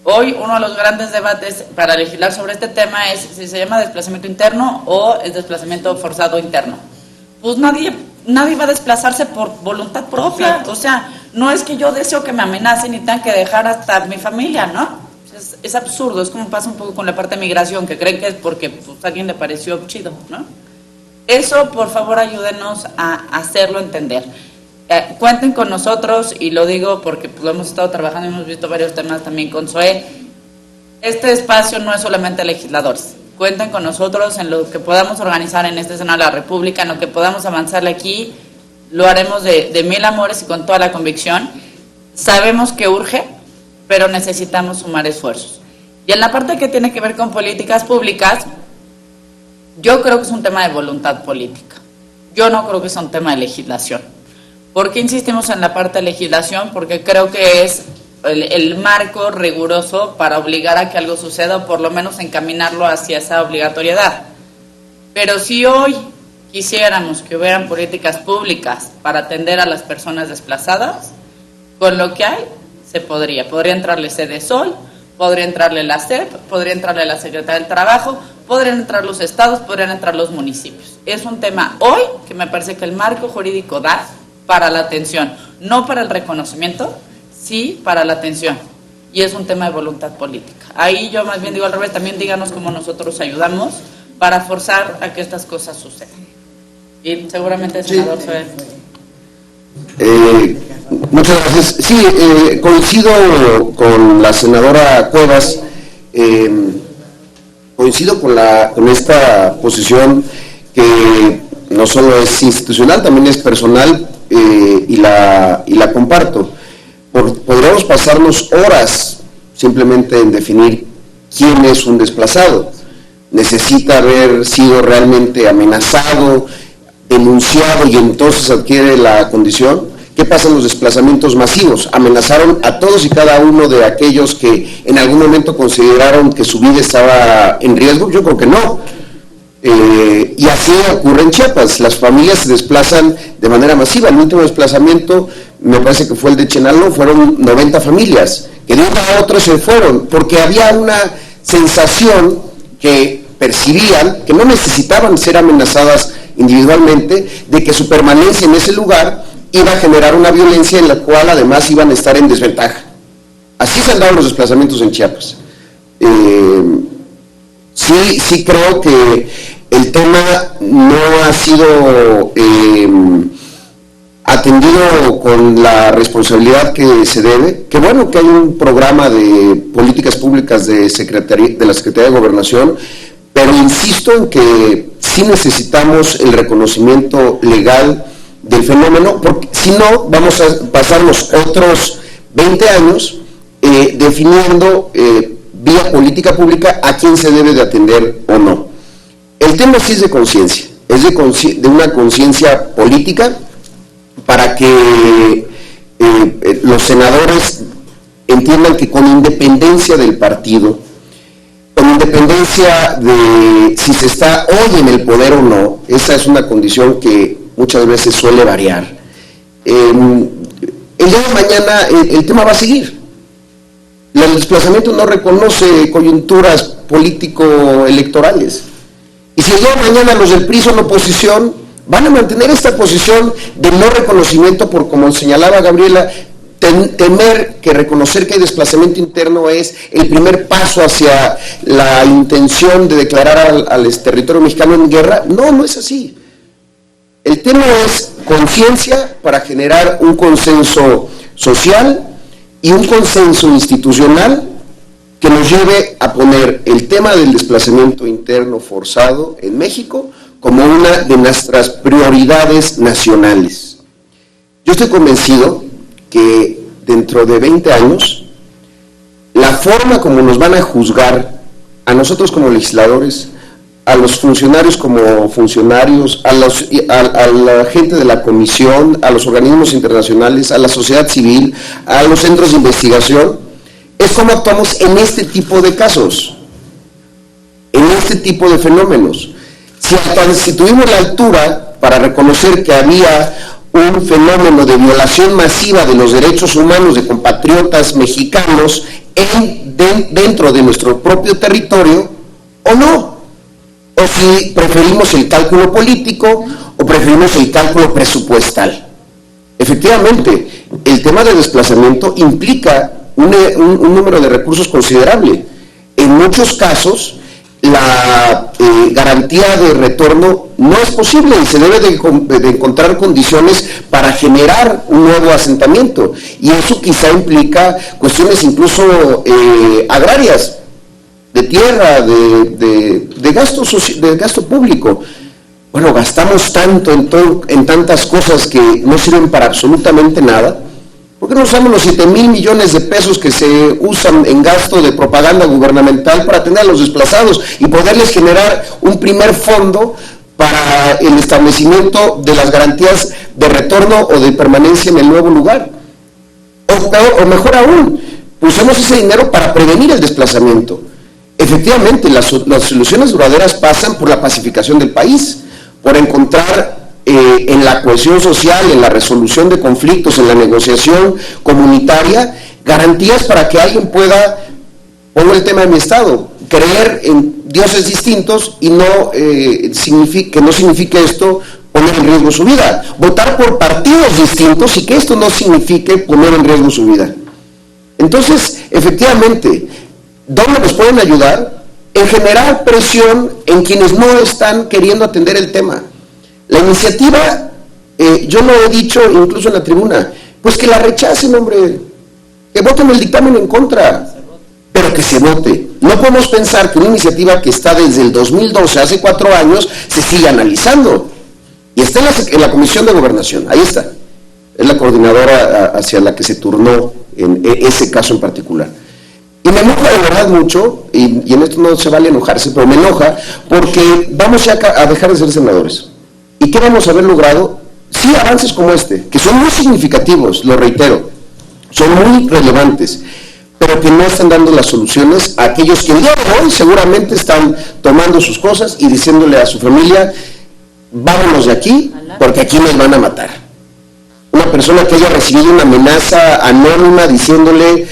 Hoy uno de los grandes debates para legislar sobre este tema es si se llama desplazamiento interno o es desplazamiento forzado interno. Pues nadie va a desplazarse por voluntad propia, o sea, no es que yo deseo que me amenacen y tengan que dejar hasta mi familia, ¿no? Es absurdo, es como pasa un poco con la parte de migración, que creen que es porque pues, a alguien le pareció chido, ¿no? Eso, por favor, ayúdenos a hacerlo entender. Cuenten con nosotros, y lo digo porque pues, lo hemos estado trabajando y hemos visto varios temas también con Zoé. Este espacio no es solamente legisladores. Cuenten con nosotros en lo que podamos organizar en este Senado de la República, en lo que podamos avanzarle aquí, lo haremos de mil amores y con toda la convicción. Sabemos que urge, pero necesitamos sumar esfuerzos. Y en la parte que tiene que ver con políticas públicas, yo creo que es un tema de voluntad política. Yo no creo que sea un tema de legislación. ¿Por qué insistimos en la parte de legislación? Porque creo que es el marco riguroso para obligar a que algo suceda o por lo menos encaminarlo hacia esa obligatoriedad. Pero si hoy quisiéramos que hubieran políticas públicas para atender a las personas desplazadas, con lo que hay se podría entrarle Sedesol, podría entrarle la SEP, podría entrarle la Secretaría del Trabajo, podrían entrar los estados, podrían entrar los municipios. Es un tema hoy que me parece que el marco jurídico da para la atención, no para el reconocimiento, sí para la atención. Y es un tema de voluntad política. Ahí yo más bien digo al revés, también díganos cómo nosotros ayudamos para forzar a que estas cosas sucedan. Y seguramente el senador muchas gracias. Sí, coincido con la senadora Cuevas, coincido con esta posición que no solo es institucional, también es personal, y la comparto. Podríamos pasarnos horas simplemente en definir quién es un desplazado. Necesita haber sido realmente amenazado, denunciado y entonces adquiere la condición. ¿Qué pasa en los desplazamientos masivos? ¿Amenazaron a todos y cada uno de aquellos que en algún momento consideraron que su vida estaba en riesgo? Yo creo que no. Y así ocurre en Chiapas. Las familias se desplazan de manera masiva. El último desplazamiento, me parece que fue el de Chenaló, fueron 90 familias, que de un lado a otro se fueron, porque había una sensación que percibían, que no necesitaban ser amenazadas individualmente, de que su permanencia en ese lugar iba a generar una violencia en la cual además iban a estar en desventaja. Así se han dado los desplazamientos en Chiapas. Sí creo que el tema no ha sido atendido con la responsabilidad que se debe. Qué bueno que hay un programa de políticas públicas de la Secretaría de Gobernación, pero insisto en que sí necesitamos el reconocimiento legal del fenómeno, porque si no vamos a pasarnos otros 20 años definiendo vía política pública a quién se debe de atender o no. El tema sí es de conciencia, es de una conciencia política, para que los senadores entiendan que con independencia del partido, con independencia de si se está hoy en el poder o no, esa es una condición que muchas veces suele variar. El día de mañana el tema va a seguir. El desplazamiento no reconoce coyunturas político-electorales. Y si el día de mañana los del PRI son oposición, van a mantener esta posición de no reconocimiento por, como señalaba Gabriela, temer que reconocer que hay desplazamiento interno es el primer paso hacia la intención de declarar al territorio mexicano en guerra. No es así. El tema es conciencia para generar un consenso social y un consenso institucional que nos lleve a poner el tema del desplazamiento interno forzado en México como una de nuestras prioridades nacionales. Yo estoy convencido que dentro de 20 años, la forma como nos van a juzgar a nosotros como legisladores, a los funcionarios como funcionarios, a la gente de la comisión, a los organismos internacionales, a la sociedad civil, a los centros de investigación, es cómo actuamos en este tipo de casos, en este tipo de fenómenos. Si tuvimos la altura para reconocer que había un fenómeno de violación masiva de los derechos humanos de compatriotas mexicanos dentro de nuestro propio territorio, o no, o si preferimos el cálculo político o preferimos el cálculo presupuestal. Efectivamente, el tema de desplazamiento implica un número de recursos considerable. En muchos casos, la garantía de retorno no es posible y se debe de encontrar condiciones para generar un nuevo asentamiento, y eso quizá implica cuestiones incluso agrarias, de tierra, de gasto público. Bueno, gastamos tanto en tantas cosas que no sirven para absolutamente nada. ¿Por qué no usamos los 7,000 millones de pesos que se usan en gasto de propaganda gubernamental para atender a los desplazados y poderles generar un primer fondo para el establecimiento de las garantías de retorno o de permanencia en el nuevo lugar? O mejor aún, usemos ese dinero para prevenir el desplazamiento. Efectivamente, las soluciones duraderas pasan por la pacificación del país, por encontrar en la cohesión social, en la resolución de conflictos, en la negociación comunitaria, garantías para que alguien pueda, pongo el tema de mi estado, creer en dioses distintos y no que no signifique esto poner en riesgo su vida. Votar por partidos distintos y que esto no signifique poner en riesgo su vida. Entonces, efectivamente, ¿dónde nos pueden ayudar? En generar presión en quienes no están queriendo atender el tema. La iniciativa, yo lo he dicho incluso en la tribuna, pues que la rechacen, hombre, que voten el dictamen en contra, pero que se vote. No podemos pensar que una iniciativa que está desde el 2012, hace 4 años, se siga analizando. Y está en la Comisión de Gobernación, ahí está. Es la coordinadora hacia la que se turnó en ese caso en particular. Y me enoja de verdad mucho, y en esto no se vale enojarse, pero me enoja porque vamos ya a dejar de ser senadores. ¿Y qué vamos a haber logrado? Sí, avances como este, que son muy significativos, lo reitero, son muy relevantes, pero que no están dando las soluciones a aquellos que el día de hoy seguramente están tomando sus cosas y diciéndole a su familia, vámonos de aquí, porque aquí nos van a matar. Una persona que haya recibido una amenaza anónima diciéndole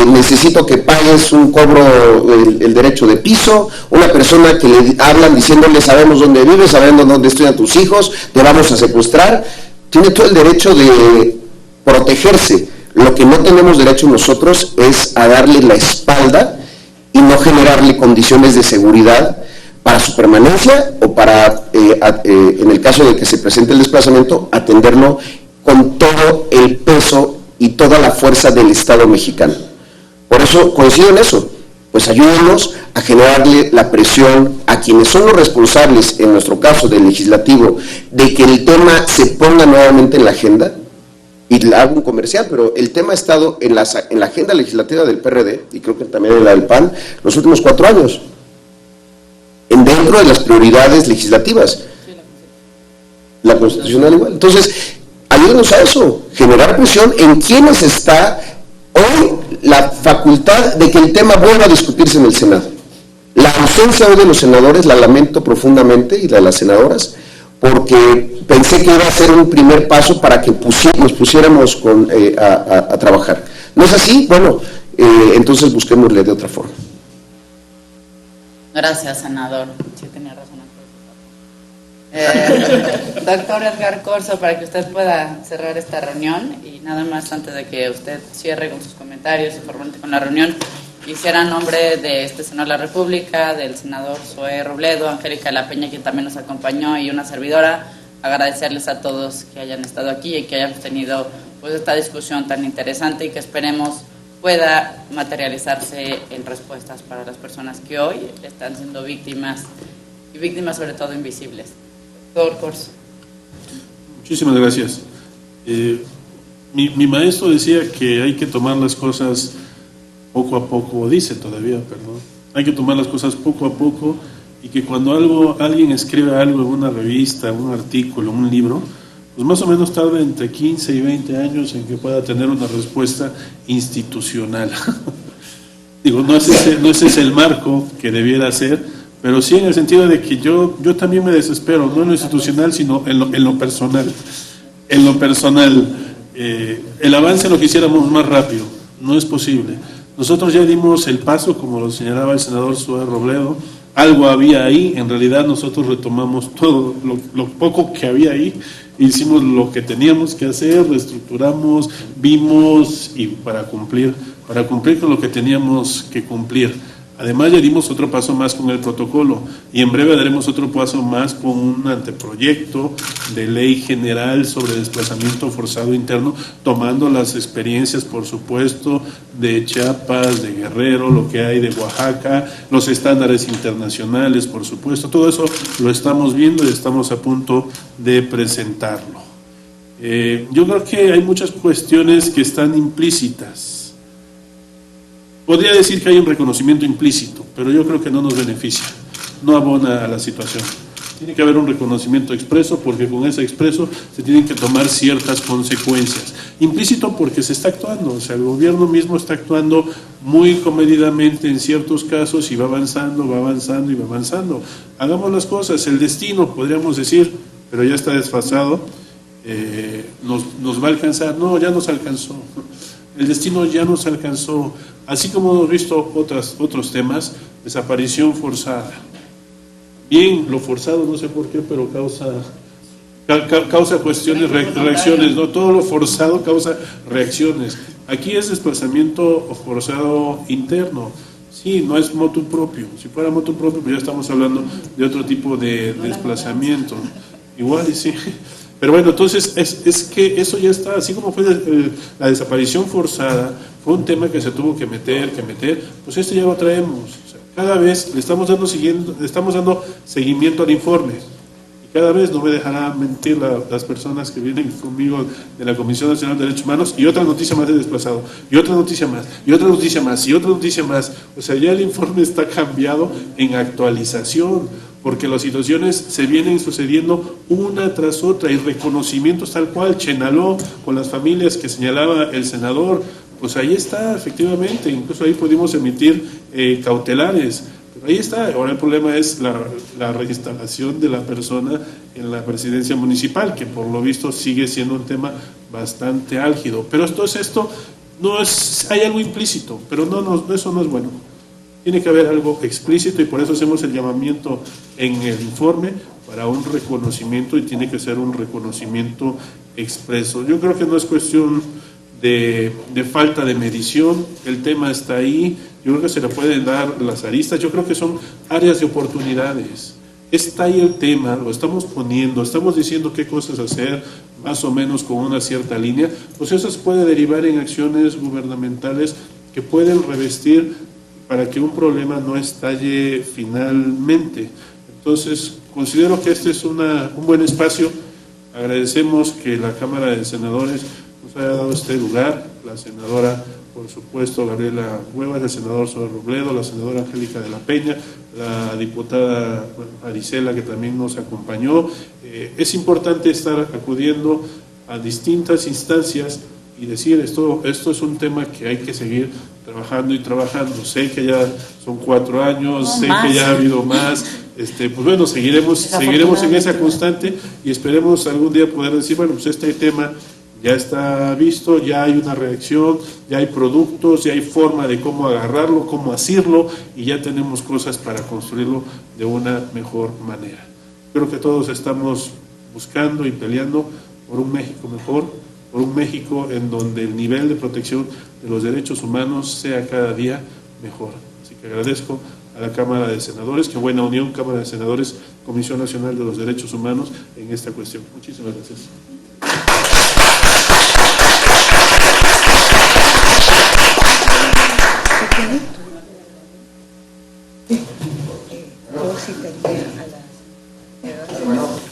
necesito que pagues un cobro, el derecho de piso, una persona que le hablan diciéndole sabemos dónde vives, sabemos dónde estudian tus hijos, te vamos a secuestrar, tiene todo el derecho de protegerse. Lo que no tenemos derecho nosotros es a darle la espalda y no generarle condiciones de seguridad para su permanencia o para, en el caso de que se presente el desplazamiento, atenderlo con todo el peso y toda la fuerza del Estado mexicano. Por eso coincido en eso, pues ayúdenos a generarle la presión a quienes son los responsables, en nuestro caso del legislativo, de que el tema se ponga nuevamente en la agenda. Y le hago un comercial, pero el tema ha estado en la agenda legislativa del PRD, y creo que también en la del PAN, los últimos 4 años, dentro de las prioridades legislativas. La constitucional igual. Entonces, ayúdenos a eso, generar presión en quienes está hoy la facultad de que el tema vuelva a discutirse en el Senado. La ausencia hoy de los senadores la lamento profundamente, y de las senadoras, porque pensé que iba a ser un primer paso para que nos pusiéramos a trabajar. ¿No es así? Bueno, entonces busquémosle de otra forma. Gracias, senador. Sí, tenía razón. Doctor Edgar Corzo, para que usted pueda cerrar esta reunión, y nada más antes de que usted cierre con sus comentarios y formalmente con la reunión, quisiera en nombre de este Senado de la República, del senador Zoé Robledo, Angélica de la Peña, quien también nos acompañó, y una servidora, agradecerles a todos que hayan estado aquí y que hayamos tenido pues esta discusión tan interesante, y que esperemos pueda materializarse en respuestas para las personas que hoy están siendo víctimas, y víctimas sobre todo invisibles. Doctor Corzo. Muchísimas gracias. Mi maestro decía que hay que tomar las cosas poco a poco, o dice todavía, perdón, hay que tomar las cosas poco a poco, y que cuando alguien escribe algo en una revista, un artículo, un libro, pues más o menos tarda entre 15 y 20 años en que pueda tener una respuesta institucional. Digo, no es ese el marco que debiera ser, pero sí en el sentido de que yo también me desespero, no en lo institucional, sino en lo personal. En lo personal, el avance lo quisiéramos más rápido, no es posible. Nosotros ya dimos el paso, como lo señalaba el senador Zoé Robledo, algo había ahí, en realidad nosotros retomamos todo lo poco que había ahí, hicimos lo que teníamos que hacer, reestructuramos, vimos, y para cumplir con lo que teníamos que cumplir. Además, ya dimos otro paso más con el protocolo, y en breve daremos otro paso más con un anteproyecto de ley general sobre desplazamiento forzado interno, tomando las experiencias, por supuesto, de Chiapas, de Guerrero, lo que hay de Oaxaca, los estándares internacionales, por supuesto. Todo eso lo estamos viendo y estamos a punto de presentarlo. Yo creo que hay muchas cuestiones que están implícitas. Podría decir que hay un reconocimiento implícito, pero yo creo que no nos beneficia, no abona a la situación. Tiene que haber un reconocimiento expreso, porque con ese expreso se tienen que tomar ciertas consecuencias. Implícito porque se está actuando, o sea, el gobierno mismo está actuando muy comedidamente en ciertos casos, y va avanzando y va avanzando. Hagamos las cosas, el destino, podríamos decir, pero ya está desfasado, nos va a alcanzar. No, ya nos alcanzó. El destino ya nos alcanzó. Así como hemos visto otros temas, desaparición forzada. Bien, lo forzado no sé por qué, pero causa cuestiones, reacciones, ¿no? Todo lo forzado causa reacciones. Aquí es desplazamiento forzado interno. Sí, no es motu propio. Si fuera motu propio, pues ya estamos hablando de otro tipo de desplazamiento. Igual y sí. Pero bueno, entonces es que eso ya está, así como fue la desaparición forzada, fue un tema que se tuvo que meter, pues ya lo traemos. O sea, cada vez le estamos dando seguimiento al informe. Y cada vez no me dejará mentir las personas que vienen conmigo de la Comisión Nacional de Derechos Humanos, y otra noticia más de desplazado, y otra noticia más, y otra noticia más, y otra noticia más. O sea, ya el informe está cambiado en actualización, porque las situaciones se vienen sucediendo una tras otra, y reconocimientos tal cual, Chenaló, con las familias que señalaba el senador, pues ahí está, efectivamente, incluso ahí pudimos emitir cautelares, pero ahí está. Ahora el problema es la reinstalación de la persona en la presidencia municipal, que por lo visto sigue siendo un tema bastante álgido, pero esto no es, hay algo implícito, pero eso no es bueno. Tiene que haber algo explícito, y por eso hacemos el llamamiento en el informe para un reconocimiento, y tiene que ser un reconocimiento expreso. Yo creo que no es cuestión de falta de medición, el tema está ahí, yo creo que se le pueden dar las aristas, yo creo que son áreas de oportunidades. Está ahí el tema, lo estamos poniendo, estamos diciendo qué cosas hacer, más o menos con una cierta línea, pues eso se puede derivar en acciones gubernamentales que pueden revestir para que un problema no estalle finalmente. Entonces, considero que este es un buen espacio. Agradecemos que la Cámara de Senadores nos haya dado este lugar, la senadora, por supuesto, Gabriela Cuevas, el senador Zoe Robledo, la senadora Angélica de la Peña, la diputada Marisela, que también nos acompañó. Es importante estar acudiendo a distintas instancias y decir, esto es un tema que hay que seguir trabajando y trabajando. Sé que ya son 4 años, sé que ya ha habido más, pues bueno, seguiremos en esa constante, y esperemos algún día poder decir, bueno, pues este tema ya está visto, ya hay una reacción, ya hay productos, ya hay forma de cómo agarrarlo, cómo asirlo, y ya tenemos cosas para construirlo de una mejor manera. Creo que todos estamos buscando y peleando por un México mejor, por un México en donde el nivel de protección de los derechos humanos sea cada día mejor. Así que agradezco a la Cámara de Senadores, que buena unión, Cámara de Senadores, Comisión Nacional de los Derechos Humanos, en esta cuestión. Muchísimas gracias. Yo sí tenía a las